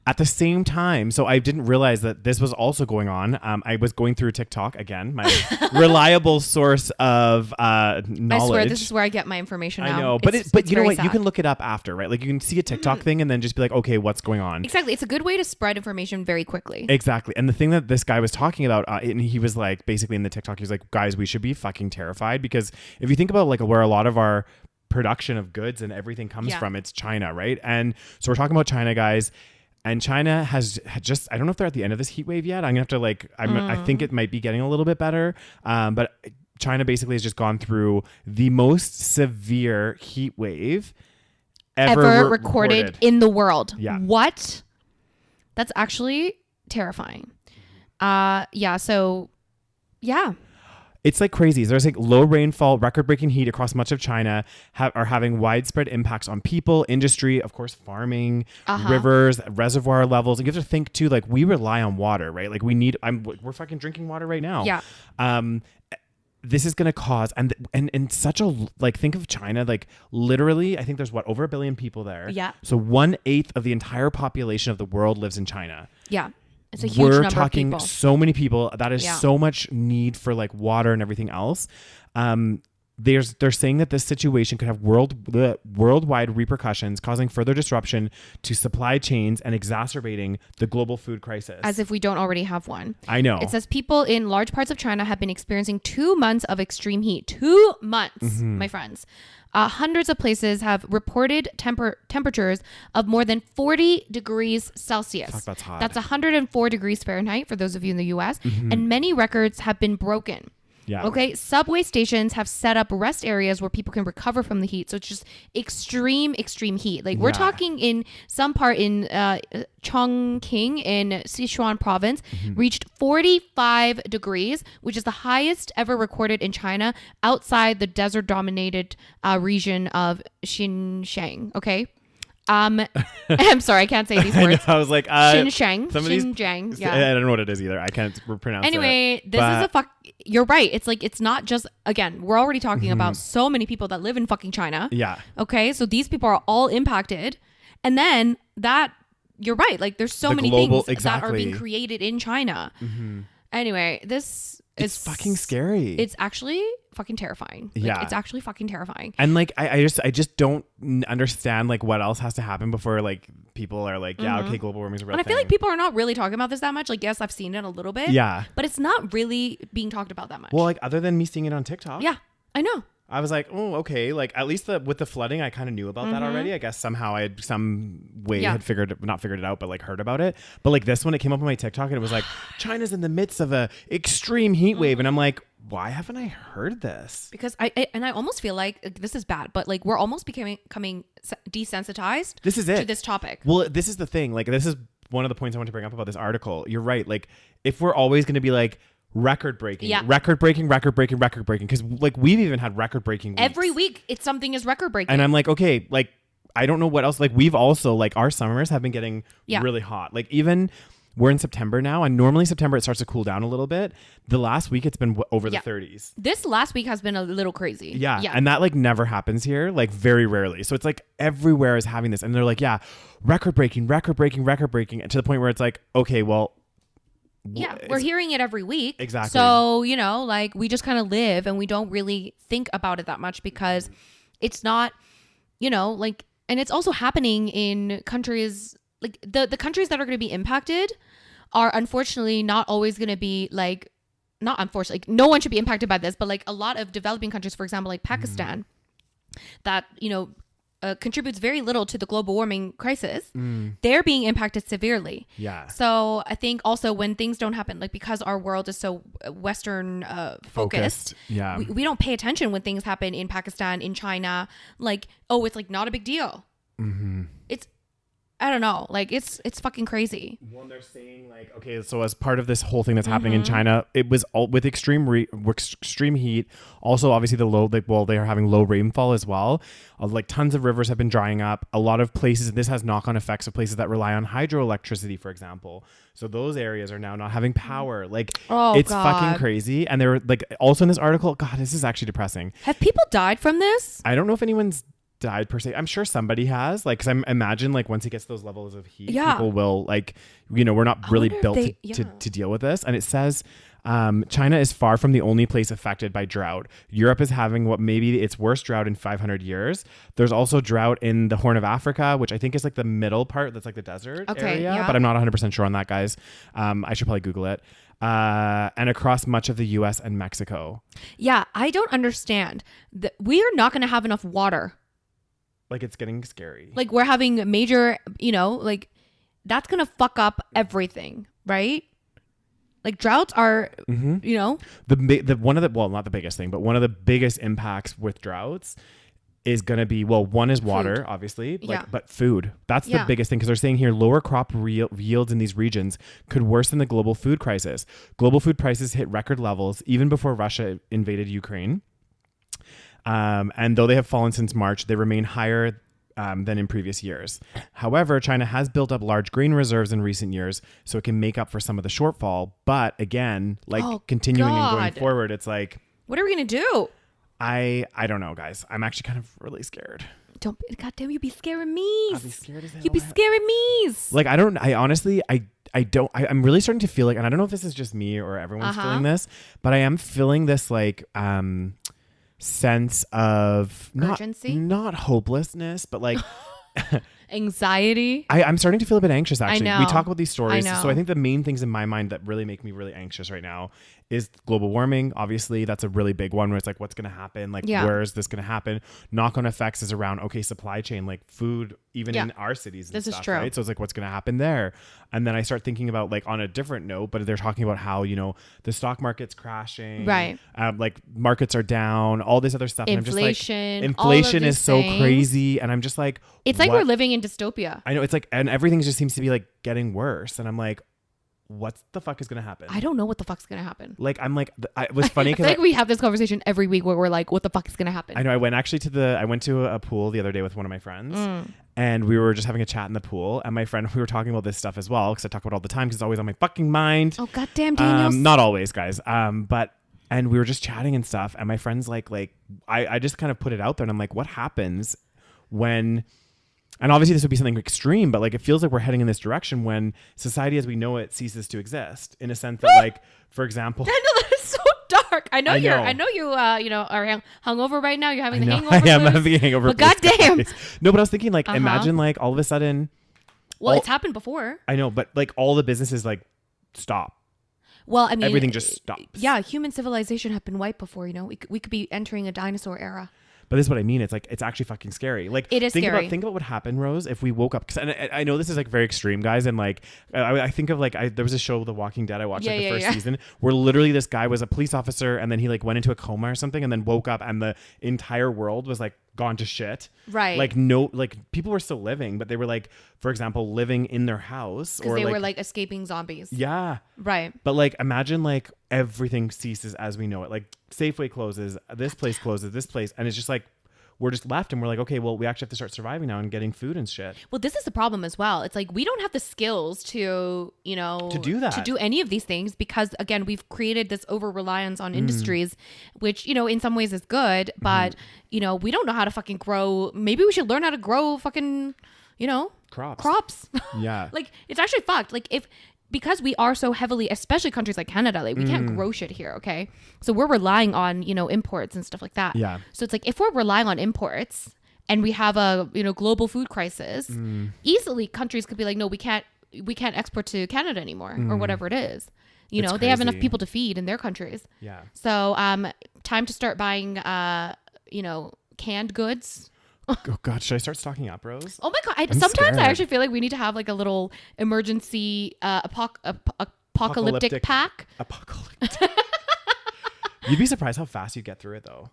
At the same time, so I didn't realize that this was also going on. I was going through TikTok again, my reliable source of knowledge. I swear this is where I get my information now. I know, but you know what? Sad. You can look it up after, right? Like you can see a TikTok thing and then just be like, okay, what's going on? Exactly. It's a good way to spread information very quickly. Exactly. And the thing that this guy was talking about, and he was like, basically in the TikTok, he was like, guys, we should be fucking terrified because if you think about like where a lot of our production of goods and everything comes from, it's China, right? And so we're talking about China, guys. And China has just, I don't know if they're at the end of this heat wave yet. I'm going to have to I think it might be getting a little bit better. But China basically has just gone through the most severe heat wave ever recorded in the world. Yeah. What? That's actually terrifying. It's like crazy. There's like low rainfall, record-breaking heat across much of China are having widespread impacts on people, industry, of course, farming, rivers, reservoir levels. And you have to think too, like we rely on water, right? Like we're fucking drinking water right now. Yeah. This is going to cause, and such a, like, think of China, like literally, I think there's over 1 billion people there. Yeah. So 1/8 of the entire population of the world lives in China. Yeah. It's a huge number of people. We're talking so many people. That is so much need for like water and everything else. They're saying that this situation could have worldwide repercussions, causing further disruption to supply chains and exacerbating the global food crisis. As if we don't already have one. I know. It says people in large parts of China have been experiencing 2 months of extreme heat. 2 months, my friends. Hundreds of places have reported temperatures of more than 40 degrees Celsius. Fuck, that's hot. That's 104 degrees Fahrenheit for those of you in the US. And many records have been broken. Yeah. Okay. Subway stations have set up rest areas where people can recover from the heat. So it's just extreme heat. Like we're talking in some part in Chongqing in Sichuan province reached 45 degrees, which is the highest ever recorded in China outside the desert dominated region of Xinjiang. Okay. I'm sorry, I can't say these words. I was like, Xinjiang. Yeah. I don't know what it is either. I can't pronounce it. Anyway, this is you're right. It's like, it's not just, again, we're already talking about so many people that live in fucking China. Yeah. Okay. So these people are all impacted. And then you're right. Like there's so many things that are being created in China. Anyway, it's fucking scary. It's actually fucking terrifying. Like, it's actually fucking terrifying. And like I just don't understand like what else has to happen before like people are like, okay, global warming is a real thing. And I feel like people are not really talking about this that much. Like, yes, I've seen it a little bit. Yeah. But it's not really being talked about that much. Well, like other than me seeing it on TikTok. Yeah, I know. I was like, oh, okay. Like at least with the flooding, I kind of knew about that already. I guess somehow I had some way not figured it out, but like heard about it. But like this one, it came up on my TikTok and it was like, China's in the midst of a extreme heat wave. And I'm like, why haven't I heard this? Because I almost feel like this is bad, but like we're almost becoming desensitized to this topic. Well, this is the thing. Like this is one of the points I want to bring up about this article. You're right. Like if we're always going to be like, record breaking because like we've even had record breaking weeks. Every week something is record breaking, and I'm like, okay, like I don't know what else. Like we've also like our summers have been getting really hot. Like even we're in September now, and normally September it starts to cool down a little bit. The last week it's been over the 30s. This last week has been a little crazy. Yeah, and that like never happens here, like very rarely. So it's like everywhere is having this, and they're like, record breaking, and to the point where it's like, okay, well. Yeah, we're hearing it every week. Exactly. So, like we just kind of live and we don't really think about it that much because it's not, like, and it's also happening in countries, like the countries that are going to be impacted are unfortunately not always going to be like, not unfortunately, like, no one should be impacted by this, but like a lot of developing countries, for example, like Pakistan, that, contributes very little to the global warming crisis. They're being impacted severely. Yeah. So I think also when things don't happen, like because our world is so Western focused, we don't pay attention when things happen in Pakistan, in China. Like, oh, it's like not a big deal. I don't know. Like it's fucking crazy. Well, they're saying like, okay, so as part of this whole thing that's happening in China, it was all with extreme heat. Also, obviously the low, like, well, they are having low rainfall as well. Like tons of rivers have been drying up. A lot of places, this has knock-on effects of places that rely on hydroelectricity, for example. So those areas are now not having power. Like it's fucking crazy. And they were like, also in this article, God, this is actually depressing. Have people died from this? I don't know if anyone's died per se. I'm sure somebody has, like, because I imagine like once it gets those levels of heat, people will like, you know, we're not really built to deal with this. And it says China is far from the only place affected by drought. Europe is having what maybe its worst drought in 500 years. There's also drought in the Horn of Africa, which I think is like the middle part. That's like the desert area, but I'm not 100% sure on that, guys. I should probably Google it. And across much of the US and Mexico. Yeah, I don't understand. We are not going to have enough water. Like it's getting scary. Like we're having major, you know, like that's going to fuck up everything, right? Like droughts are, you know, the one of the, well, not the biggest thing, but one of the biggest impacts with droughts is going to be, well, one is water, food. Obviously, like, but food. That's the biggest thing, because they're saying here lower crop yields in these regions could worsen the global food crisis. Global food prices hit record levels even before Russia invaded Ukraine. And though they have fallen since March, they remain higher than in previous years. However, China has built up large grain reserves in recent years, so it can make up for some of the shortfall. But again, like continuing and going forward, it's like, what are we going to do? I don't know, guys. I'm actually kind of really scared. Goddamn, you be scaring me. I'll be scared as hell. You be scaring me. Like, I honestly, I'm really starting to feel like, and I don't know if this is just me or everyone's feeling this, but I am feeling this like, sense of urgency, not hopelessness, but like anxiety. I'm starting to feel a bit anxious, actually. I know. We talk about these stories. So I think the main things in my mind that really make me really anxious right now is global warming. Obviously, that's a really big one where it's like, what's going to happen? Like, where is this going to happen? Knock-on effects is around, okay, supply chain, like food, even in our cities and stuff, is true. Right? So it's like, what's going to happen there? And then I start thinking about, like, on a different note, but they're talking about how, you know, the stock market's crashing. Right. Like, markets are down, all this other stuff. Inflation. And I'm just like, inflation is so crazy. And I'm just like, it's like we're living in dystopia. I know. It's like, and everything just seems to be like getting worse. And I'm like, what the fuck is going to happen? I don't know what the fuck's going to happen. Like, I'm like, it was funny because I feel like we have this conversation every week where we're like, what the fuck is going to happen? I know. I went to a pool the other day with one of my friends and we were just having a chat in the pool, and my friend, we were talking about this stuff as well, because I talk about it all the time because it's always on my fucking mind. Oh, goddamn, Daniel. Not always, guys. And we were just chatting and stuff, and my friend's like, I just kind of put it out there, and I'm like, what happens when, and obviously this would be something extreme, but like it feels like we're heading in this direction when society as we know it ceases to exist, in a sense that, like, for example, Daniel, that is so dark. I know you are hungover right now. You're having the hangover. I am having a hangover. But goddamn. No, but I was thinking, like, imagine like all of a sudden. Well, it's happened before. I know, but like all the businesses like stop. Well, I mean, everything just stops. Yeah, human civilization have been wiped before. You know, we could be entering a dinosaur era. But this is what I mean. It's like, it's actually fucking scary. Like, it is scary. Think about what happened, Rose, if we woke up. Cause I know this is like very extreme, guys. And like, I think of like, there was a show, The Walking Dead. I watched the first season, where literally this guy was a police officer, and then he like went into a coma or something, and then woke up, and the entire world was like gone to shit. Right. Like, no, like people were still living, but they were like, for example, living in their house, because they were like escaping zombies. Yeah. Right. But like, imagine like everything ceases as we know it. Like Safeway closes, this place closes, this place, and it's just like, we're just left, and we're like, okay, well, we actually have to start surviving now and getting food and shit. Well, this is the problem as well. It's like we don't have the skills to, you know, to do that, to do any of these things, because again, we've created this over reliance on industries, which, you know, in some ways is good, but you know, we don't know how to fucking grow. Maybe we should learn how to grow fucking, you know, crops. Yeah. Like, it's actually fucked. Like, because we are so heavily, especially countries like Canada, like we can't grow shit here, okay? So we're relying on, you know, imports and stuff like that. Yeah. So it's like, if we're relying on imports and we have a, you know, global food crisis, easily countries could be like, no, we can't export to Canada anymore, or whatever it is. You know, they have enough people to feed in their countries. Yeah. So time to start buying, you know, canned goods. Oh God, should I start stocking up, Rose? Oh my God. Sometimes I actually feel like we need to have like a little emergency apocalyptic pack. Apocalyptic. You'd be surprised how fast you get through it, though.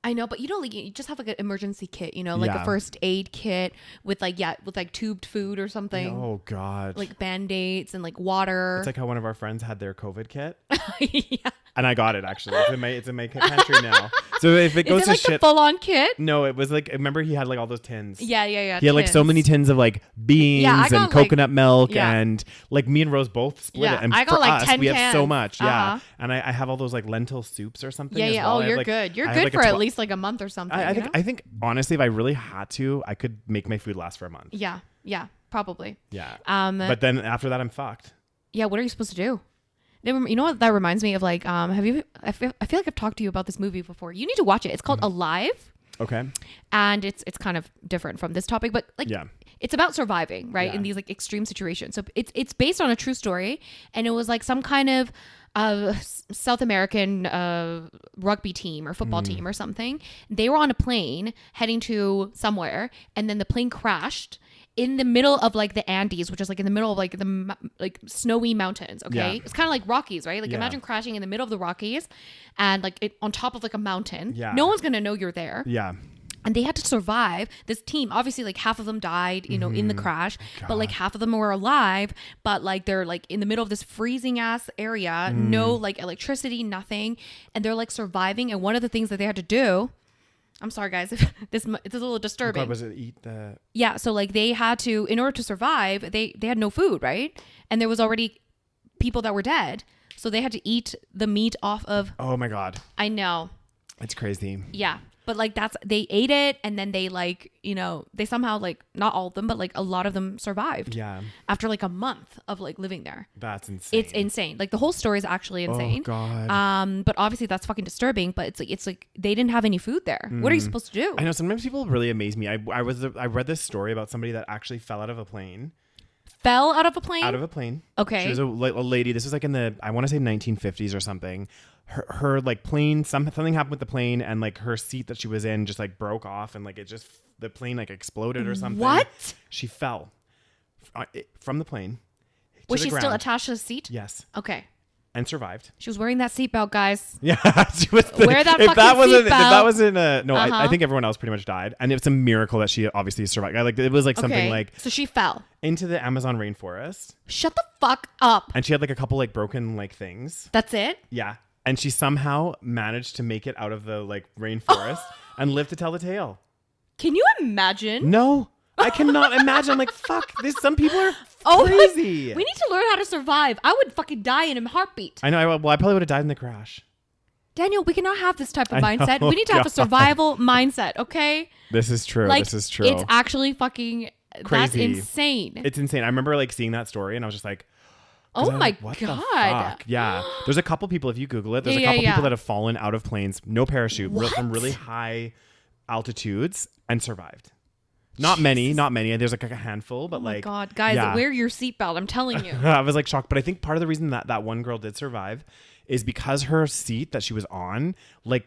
I know, but like you just have like an emergency kit, like a first aid kit with like tubed food or something. Oh God. Like Band-Aids and like water. It's like how one of our friends had their COVID kit. Yeah. And I got it actually. It's in my pantry now. So if it goes Is it like to shit, the full-on kit? no, it was like, remember he had like all those tins. Yeah. He had like so many tins of like beans and coconut milk and like me and Rose both split it. And I got for like us, 10 we cans. have so much. Yeah. And I have all those like lentil soups or something. Yeah. Well. Oh, you're good. You're good for at least like a month or something. I think honestly, if I really had to, I could make my food last for a month. Yeah. Probably. Yeah. But then after that, I'm fucked. Yeah. What are you supposed to do? You know what that reminds me of? Like, I feel like I've talked to you about this movie before. You need to watch it. It's called Alive. Okay. And it's kind of different from this topic, but like, it's about surviving, right? In these like extreme situations. So it's based on a true story, and it was like some kind of South American rugby team or football team or something. They were on a plane heading to somewhere, and then the plane crashed in the middle of like the Andes, which is like in the middle of like the like snowy mountains. Okay. It's kind of like Rockies, right? Like imagine crashing in the middle of the Rockies and like it on top of like a mountain. No one's going to know you're there. And they had to survive. This team, obviously, like half of them died, in the crash, but like half of them were alive. But like they're like in the middle of this freezing ass area, no like electricity, nothing, and they're like surviving. And one of the things that they had to do, I'm sorry guys, if it's a little disturbing. God, was it eat the? Yeah, so like they had to, in order to survive, they had no food, right? And there was already people that were dead, so they had to eat the meat off of. Oh my God! I know. It's crazy. Yeah. But like they ate it, and then they like, they somehow like, not all of them, but like a lot of them survived. Yeah. After like a month of like living there. That's insane. It's insane. Like the whole story is actually insane. Oh God. But obviously that's fucking disturbing, but it's like they didn't have any food there. What are you supposed to do? I know sometimes people really amaze me. I read this story about somebody that actually fell out of a plane. Fell out of a plane? Out of a plane. Okay. She was a lady. This was like in the, I want to say 1950s or something. Her like plane, something happened with the plane, and like her seat that she was in just like broke off, and like it just, the plane like exploded or something. What? She fell from the plane. Was she still attached to the seat? Yes. Okay. And survived. She was wearing that seatbelt, guys. Yeah, she was. Wear that if fucking that wasn't, seatbelt. if that wasn't no, I think everyone else pretty much died, and it's a miracle that she obviously survived. Like it was like something like. So she fell into the Amazon rainforest. Shut the fuck up. And she had like a couple like broken like things. That's it? Yeah. And she somehow managed to make it out of the like rainforest and live to tell the tale. Can you imagine? No, I cannot imagine. I'm like, fuck, some people are crazy. We need to learn how to survive. I would fucking die in a heartbeat. I know. I probably would have died in the crash. Daniel, we cannot have this type of mindset. We need to have a survival mindset, okay? This is true. Like, this is true. It's actually fucking crazy. That's insane. It's insane. I remember like seeing that story and I was just like, oh my what God. The fuck? Yeah. There's a couple people, if you Google it, there's a couple people that have fallen out of planes, no parachute, from really high altitudes and survived. Not many. There's like a handful, but like. Oh my God. Guys, wear your seatbelt. I'm telling you. I was like shocked. But I think part of the reason that one girl did survive is because her seat that she was on, like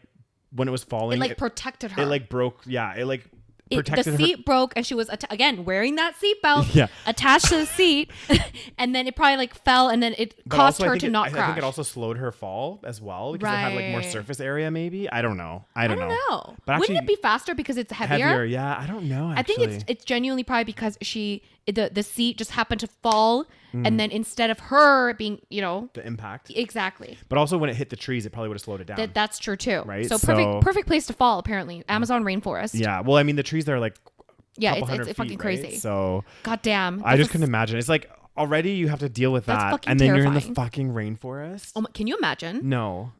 when it was falling. It like protected her. It like broke. Yeah. It like. The seat broke, and she was again wearing that seatbelt attached to the seat, and then it probably like fell, and then it caused her to not crash. I think it also slowed her fall as well because it had like more surface area. Maybe I don't know. I don't know. But wouldn't it be faster because it's heavier? Yeah, I don't know. Actually. I think it's genuinely probably because the seat just happened to fall, and then instead of her being the impact exactly. But also when it hit the trees, it probably would have slowed it down. That's true too. Right. So perfect place to fall apparently. Amazon rainforest. Yeah. Well, I mean the trees are like. It's fucking crazy. Right? So goddamn, I just couldn't imagine. It's like already you have to deal with that, and then you're in the fucking rainforest. Oh, can you imagine? No,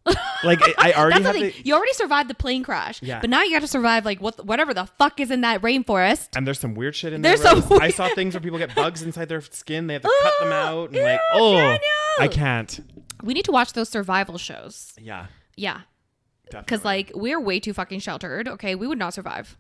like I already have to. You already survived the plane crash, but now you got to survive like whatever the fuck is in that rainforest. And there's some weird shit in there. I saw things where people get bugs inside their skin. They have to cut them out, and like, Daniel! I can't. We need to watch those survival shows. Yeah. Because like we're way too fucking sheltered. Okay, we would not survive.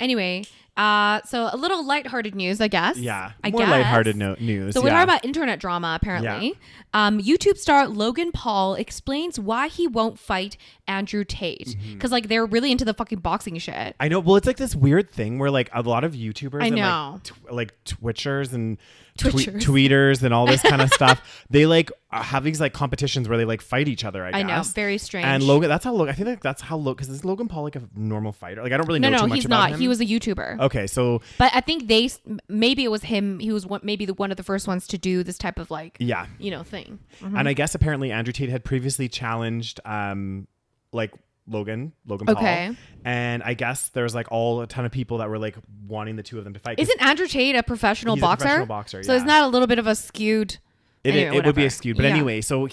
Anyway, so a little lighthearted news, I guess. Yeah, more lighthearted news. So we're talking about internet drama, apparently. YouTube star Logan Paul explains why he won't fight Andrew Tate. Because like they're really into the fucking boxing shit. I know. Well, it's like this weird thing where like a lot of YouTubers I know. and like Twitchers and Twitchers. tweeters and all this kind of stuff. They like have these like competitions where they like fight each other. I guess. know, very strange. And Logan, that's how Logan. I think like that's how Logan. Because is Logan Paul like a normal fighter? Like I don't really know too much he's about not. him. He was a YouTuber. Okay, so but I think maybe it was him. He was maybe one of the first ones to do this type of like thing. Mm-hmm. And I guess apparently Andrew Tate had previously challenged like Logan Paul. Okay. And I guess there's like a ton of people that were like wanting the two of them to fight. Isn't Andrew Tate a professional he's boxer? A professional boxer. So isn't that a little bit of a skewed? It would be a skewed, but anyway. So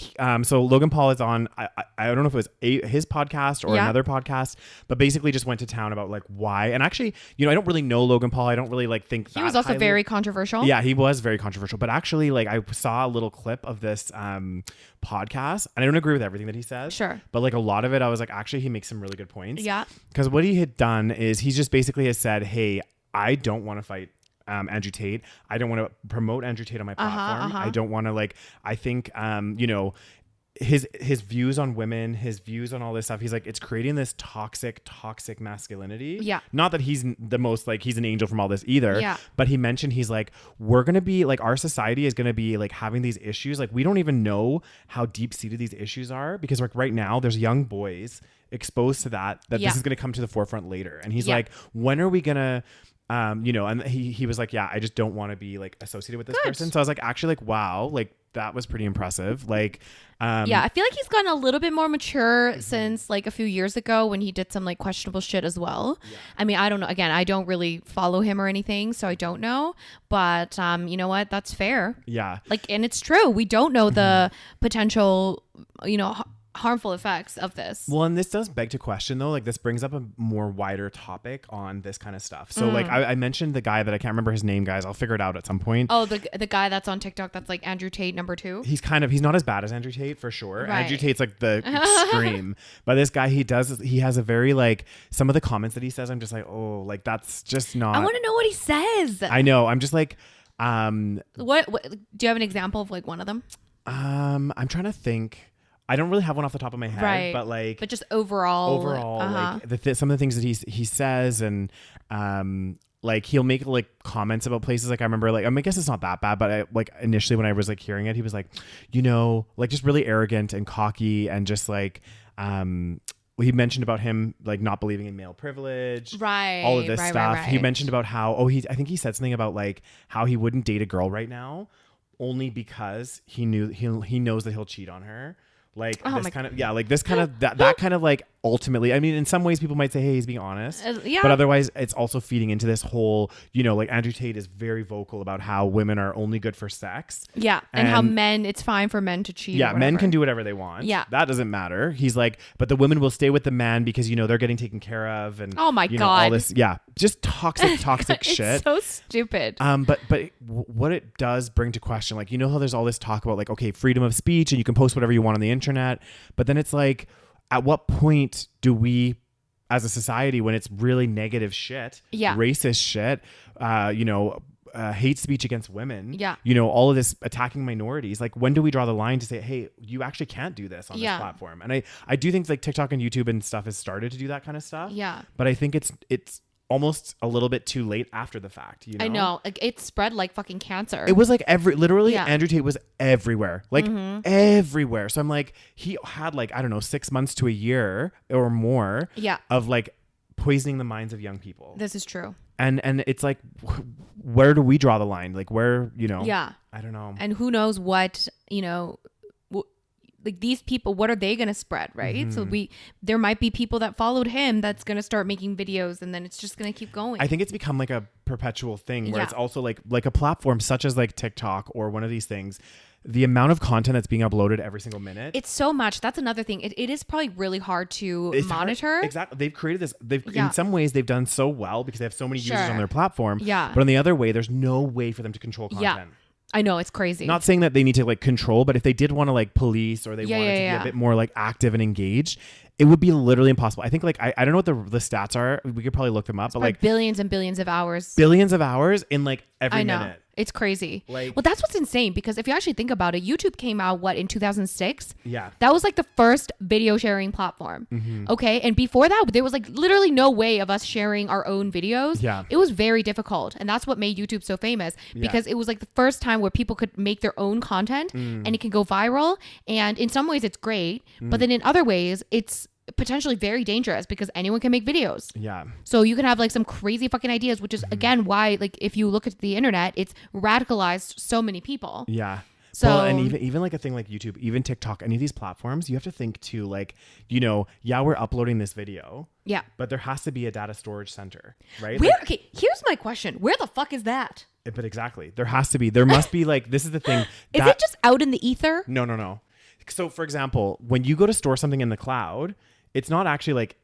Logan Paul is on. I don't know if it was his podcast or another podcast, but basically just went to town about like why. And actually, I don't really know Logan Paul. I don't really like think he was also very controversial. Yeah, he was very controversial. But actually, like I saw a little clip of this podcast, and I don't agree with everything that he says. Sure, but like a lot of it, I was like, actually, he makes some really good points. Yeah, because what he had done is he just basically has said, hey, I don't want to fight Andrew Tate. I don't want to promote Andrew Tate on my platform. I don't want to I think his views on women, his views on all this stuff, he's like, it's creating this toxic masculinity. Yeah. Not that he's the most he's an angel from all this either. Yeah. But he mentioned he's like, we're gonna be like, our society is gonna be like having these issues. Like we don't even know how deep seated these issues are because like right now there's young boys exposed to that this is gonna come to the forefront later. And he's like, when are we gonna and he was like, yeah, I just don't want to be like associated with this person. So I was like, actually, like, wow, like that was pretty impressive. Like, I feel like he's gotten a little bit more mature since like a few years ago when he did some like questionable shit as well. Yeah. I mean, I don't know. Again, I don't really follow him or anything, so I don't know. But you know what? That's fair. Yeah. Like, and it's true. We don't know the potential, harmful effects of this. Well, and this does beg to question though, like this brings up a more wider topic on this kind of stuff. So like I mentioned the guy that I can't remember his name, guys. I'll figure it out at some point. Oh, the guy that's on TikTok that's like Andrew Tate #2. He's not as bad as Andrew Tate for sure. Right. Andrew Tate's like the extreme. But this guy, he has a very like some of the comments that he says, I'm just like, oh, like that's just not. I want to know what he says. I know. I'm just like what do you have an example of like one of them? I'm trying to think. I don't really have one off the top of my head, but just overall, like some of the things that he says, and like he'll make like comments about places. Like I remember, like I guess it's not that bad, but like initially when I was like hearing it, he was like, like just really arrogant and cocky, and just like he mentioned about him like not believing in male privilege, right? All of this stuff. Right. He mentioned about how I think he said something about like how he wouldn't date a girl right now, only because he knows that he'll cheat on her. Like this kind of that kind of like ultimately, I mean, in some ways people might say, hey, he's being honest, but otherwise it's also feeding into this whole, like Andrew Tate is very vocal about how women are only good for sex. Yeah. And how it's fine for men to cheat. Yeah. Men can do whatever they want. Yeah. That doesn't matter. He's like, but the women will stay with the man because, they're getting taken care of. And oh my God. All this. Yeah. Just toxic shit. It's so stupid. But what it does bring to question, like, how there's all this talk about like, okay, freedom of speech and you can post whatever you want on the internet. But then it's like, at what point do we, as a society, when it's really negative shit, racist shit, hate speech against women, all of this attacking minorities, like when do we draw the line to say, hey, you actually can't do this on this platform? And I do think like TikTok and YouTube and stuff has started to do that kind of stuff. Yeah. But I think it's almost a little bit too late after the fact. I know. Like, it spread like fucking cancer. It was like Andrew Tate was everywhere, like everywhere. So I'm like, he had like, I don't know, 6 months to a year or more of like poisoning the minds of young people. This is true. And it's like, where do we draw the line? Like where, I don't know. And who knows what, like these people, what are they going to spread, right? Mm-hmm. So there might be people that followed him that's going to start making videos, and then it's just going to keep going. I think it's become like a perpetual thing where it's also like a platform such as like TikTok or one of these things. The amount of content that's being uploaded every single minute. It's so much. That's another thing. It is probably really hard to monitor. Exactly. They've created this. In some ways they've done so well because they have so many users on their platform. Yeah. But on the other way, there's no way for them to control content. Yeah. I know, it's crazy. Not saying that they need to like control, but if they did want to like police or they wanted to be a bit more like active and engaged, it would be literally impossible. I think like I don't know what the stats are. We could probably look them up, but like billions and billions of hours. Billions of hours in like every minute. It's crazy. Like, well, that's what's insane because if you actually think about it, YouTube came out in 2006? Yeah. That was like the first video sharing platform. Okay. And before that, there was like literally no way of us sharing our own videos. Yeah. It was very difficult. And that's what made YouTube so famous because it was like the first time where people could make their own content and it can go viral. And in some ways it's great, but then in other ways it's potentially very dangerous because anyone can make videos. Yeah. So you can have like some crazy fucking ideas, which is again why like if you look at the internet, it's radicalized so many people. Yeah. So well, and even like a thing like YouTube, even TikTok, any of these platforms, you have to think too, like, you know, yeah, we're uploading this video. Yeah. But there has to be a data storage center, right? Okay, here's my question. Where the fuck is that? But exactly. There must be like, this is the thing. Is it just out in the ether? No. So for example, when you go to store something in the cloud, it's not actually like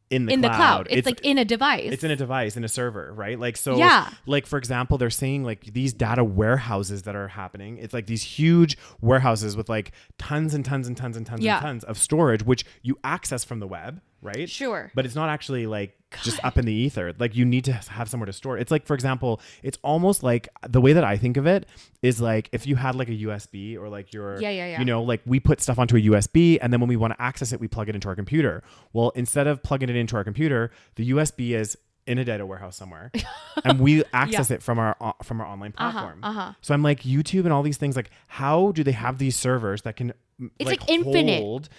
in the cloud. It's like in a device. It's in a device, in a server, right? Like, so like, for example, they're saying like these data warehouses that are happening. It's like these huge warehouses with like tons and tons and tons and tons and tons of storage, which you access from the web, right? Sure. But it's not actually like just up in the ether. Like you need to have somewhere to store it. It's like, for example, it's almost like the way that I think of it is like if you had like a USB or like your, you know, like we put stuff onto a USB and then when we want to access it, we plug it into our computer. Well, instead of plugging it into our computer, the USB is in a data warehouse somewhere and we access it from our online platform. So I'm like YouTube and all these things, like how do they have these servers that can like infinite hold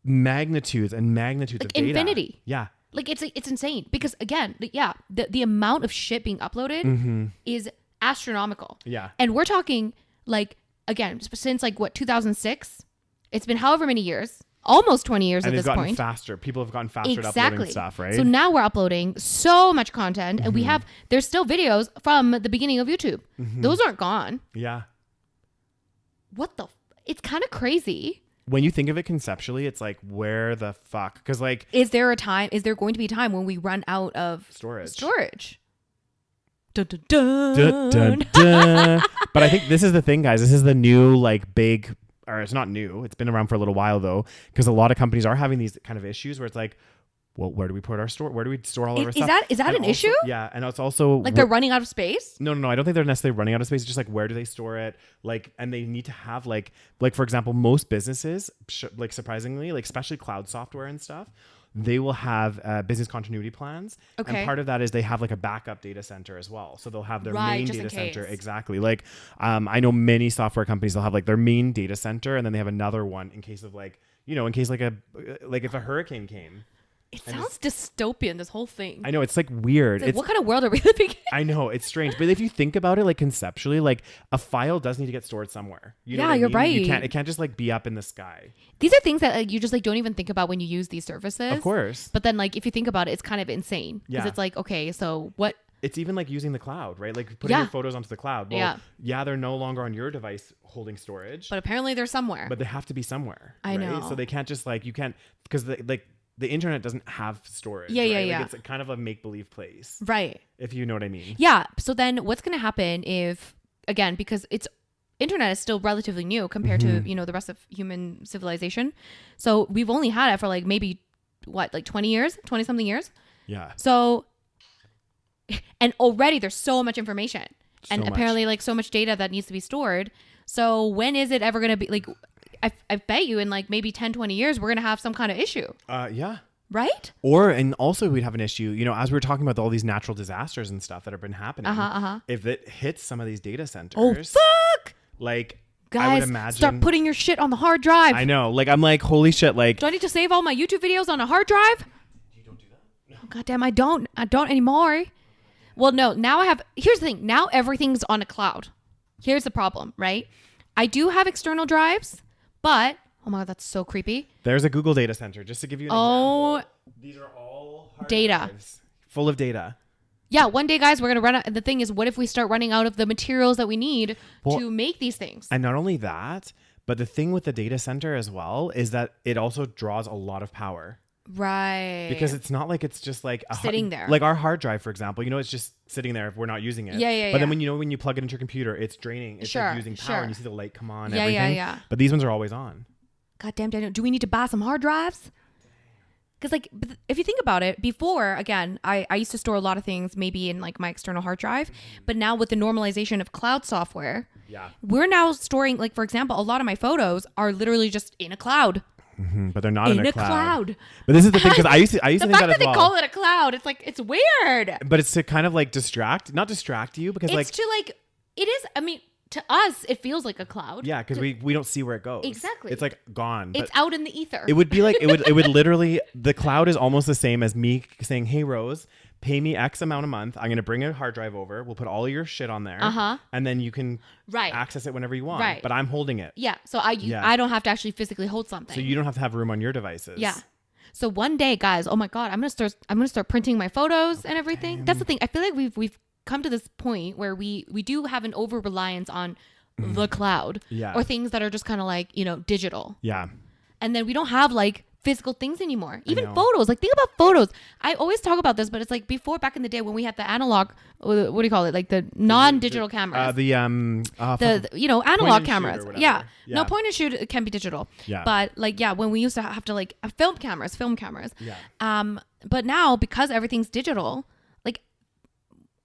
magnitudes and magnitudes like of data? Infinity. Yeah. Like it's insane because again, the amount of shit being uploaded is astronomical. Yeah. And we're talking like, again, since like what, 2006, it's been however many years, almost 20 years at this point. And they've gotten faster. People have gotten faster at uploading stuff, right? So now we're uploading so much content and there's still videos from the beginning of YouTube. Those aren't gone. Yeah. It's kind of crazy. When you think of it conceptually, it's like, where the fuck? Because like, is there going to be a time when we run out of storage? Dun, dun, dun. Dun, dun, dun. But I think this is the thing, guys. This is the new like big, or it's not new. It's been around for a little while though, because a lot of companies are having these kind of issues where it's like, well, where do we put our store? Where do we store all of our stuff? Is that an issue? Yeah. And it's also like they're running out of space? No. I don't think they're necessarily running out of space. It's just like, where do they store it? Like, and they need to have like, for example, most businesses, like surprisingly, like especially cloud software and stuff, they will have business continuity plans. Okay. And part of that is they have like a backup data center as well. So they'll have their main data center. Exactly. Like, I know many software companies, they'll have like their main data center and then they have another one in case of like, you know, in case like if a hurricane came. It sounds dystopian, this whole thing. I know, it's like weird. It's what kind of world are we living in? I know, it's strange. But if you think about it, like conceptually, like a file does need to get stored somewhere. You know what I you're mean? right. It can't just like be up in the sky. These are things that like, you just like don't even think about when you use these services. Of course. But then like if you think about it, it's kind of insane. Because it's like, okay, so what? It's even like using the cloud, right? Like putting your photos onto the cloud. Well, they're no longer on your device holding storage. But apparently they're somewhere. But they have to be somewhere. I know. So they can't just like, you can't, because the internet doesn't have storage. Yeah. Like it's kind of a make-believe place. Right. If you know what I mean. Yeah. So then what's going to happen if, again, because internet is still relatively new compared to, you know, the rest of human civilization. So we've only had it for like maybe like 20 something years. Yeah. So, and already there's so much information and much. Apparently like so much data that needs to be stored. So when is it ever going to be like, I bet you in like maybe 10, 20 years, we're going to have some kind of issue. Yeah. Right? And also we'd have an issue, you know, as we were talking about all these natural disasters and stuff that have been happening. If it hits some of these data centers. Oh, fuck! Like, guys, I would imagine. Start putting your shit on the hard drive. I know. Like, I'm like, holy shit. Like, do I need to save all my YouTube videos on a hard drive? You don't do that? No. Oh, goddamn, I don't anymore. Well, no, now here's the thing. Now everything's on a cloud. Here's the problem, right? I do have external drives. But, oh my God, that's so creepy. There's a Google data center, just to give you an example. These are all hard data. Drives full of data. Yeah, one day, guys, we're going to run out. The thing is, what if we start running out of the materials that we need to make these things? And not only that, but the thing with the data center as well is that it also draws a lot of power. Right. Because it's not like it's just like sitting there. Like our hard drive, for example, you know, it's just sitting there if we're not using it. Yeah. But then when you plug it into your computer, it's draining. It's like using power and you see the light come on. Everything. Yeah. But these ones are always on. God damn, Daniel. Do we need to buy some hard drives? Because like, if you think about it, before, again, I used to store a lot of things maybe in like my external hard drive, but now with the normalization of cloud software, we're now storing, like, for example, a lot of my photos are literally just in a cloud. But they're not in a cloud. But this is the thing, because I used to think that as well. The fact that they call it a cloud, it's like, it's weird. But it's to kind of like not distract you, because it's to like, it is, I mean, to us, it feels like a cloud. Yeah, because we don't see where it goes. Exactly. It's like gone. It's out in the ether. It would be like, it would literally, the cloud is almost the same as me saying, hey, Rose, pay me X amount a month. I'm going to bring a hard drive over. We'll put all of your shit on there. And then you can access it whenever you want. Right. But I'm holding it. Yeah. So I don't have to actually physically hold something. So you don't have to have room on your devices. Yeah. So one day, guys, oh my God, I'm gonna start printing my photos and everything. Damn. That's the thing. I feel like we've come to this point where we do have an over reliance on the cloud, or things that are just kind of like, you know, digital. Yeah. And then we don't have like physical things anymore. Even photos. Like, think about photos. I always talk about this, but it's like before, back in the day when we had the analog, what do you call it? Like the non-digital cameras. The you know, analog cameras. Yeah. No, point and shoot, it can be digital. Yeah. But like, when we used to have to like film cameras. Yeah. But now, because everything's digital, like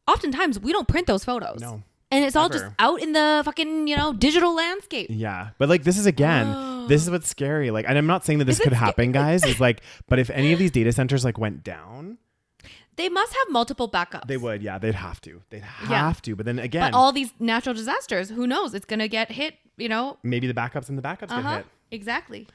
oftentimes we don't print those photos. No. And it's all just out in the fucking, you know, digital landscape. Yeah. But like, this is this is what's scary. Like, and I'm not saying that this could happen, guys. It's like, but if any of these data centers like went down, they must have multiple backups. They would. Yeah. They'd have to. But then again, but all these natural disasters, who knows? It's going to get hit, you know. Maybe the backups and the backups get hit. Exactly.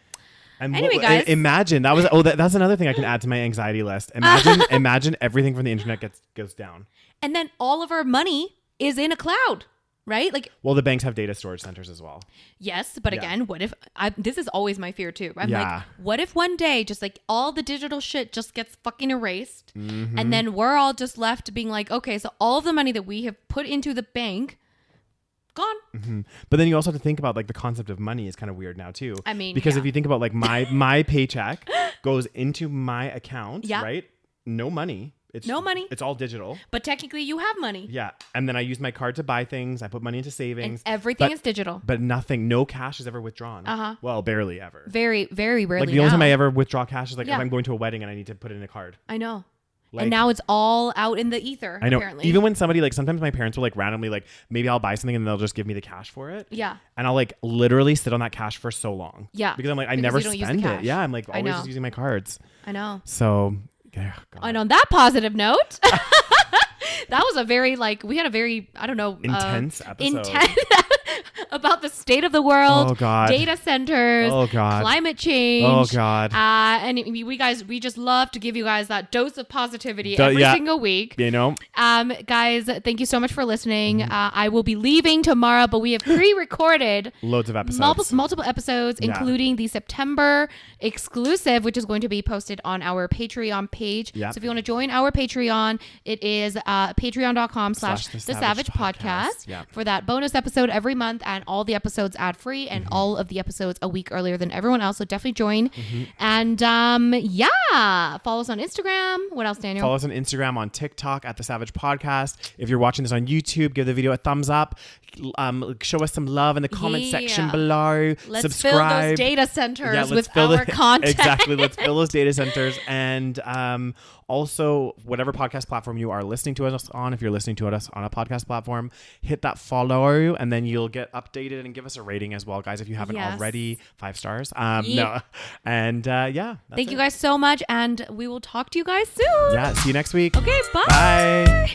And anyway, guys, imagine that was that's another thing I can add to my anxiety list. Imagine everything from the internet goes down. And then all of our money is in a cloud, right? Like, well, the banks have data storage centers as well. Yes, but again, what if this is always my fear too. I'm like, what if one day just like all the digital shit just gets fucking erased, and then we're all just left being like, okay, so all of the money that we have put into the bank gone. But then you also have to think about like the concept of money is kind of weird now too. I mean, because if you think about like my paycheck goes into my account, right? No money. It's no money. It's all digital. But technically you have money. Yeah. And then I use my card to buy things. I put money into savings. And everything is digital. But no cash is ever withdrawn. Well, barely ever. Very, very rarely. Like the only time I ever withdraw cash is like if I'm going to a wedding and I need to put it in a card. I know. Like, and now it's all out in the ether. I know. Apparently. Even when somebody like sometimes my parents will like randomly like maybe I'll buy something and they'll just give me the cash for it. Yeah. And I'll like literally sit on that cash for so long. Yeah. Because I'm like I never spend it. Yeah. I'm like always just using my cards. I know. So. And on that positive note, that was a very like we had a very I don't know intense episode about the state of the world, data centers, climate change, and we just love to give you guys that dose of positivity every single week. You know, guys, thank you so much for listening. I will be leaving tomorrow, but we have pre-recorded loads of episodes, multiple episodes, including the September exclusive, which is going to be posted on our Patreon page. So if you want to join our Patreon, it is patreon.com/the SaVeg Podcast for that bonus episode every month, and all the episodes ad free, and all of the episodes a week earlier than everyone else. So definitely join. And follow us on Instagram. What else, Daniel? Follow us on Instagram, on TikTok at the SaVeg Podcast. If you're watching this on YouTube, give the video a thumbs up. Show us some love in the comment section below. Let's subscribe. Fill those data centers with our content. Exactly. Let's fill those data centers. And also, whatever podcast platform you are listening to us on, if you're listening to us on a podcast platform, hit that follow and then you'll get updated, and give us a rating as well, guys, if you haven't already. 5 stars. No. And thank you guys so much, and we will talk to you guys soon. Yeah. See you next week. Okay. Bye. Bye.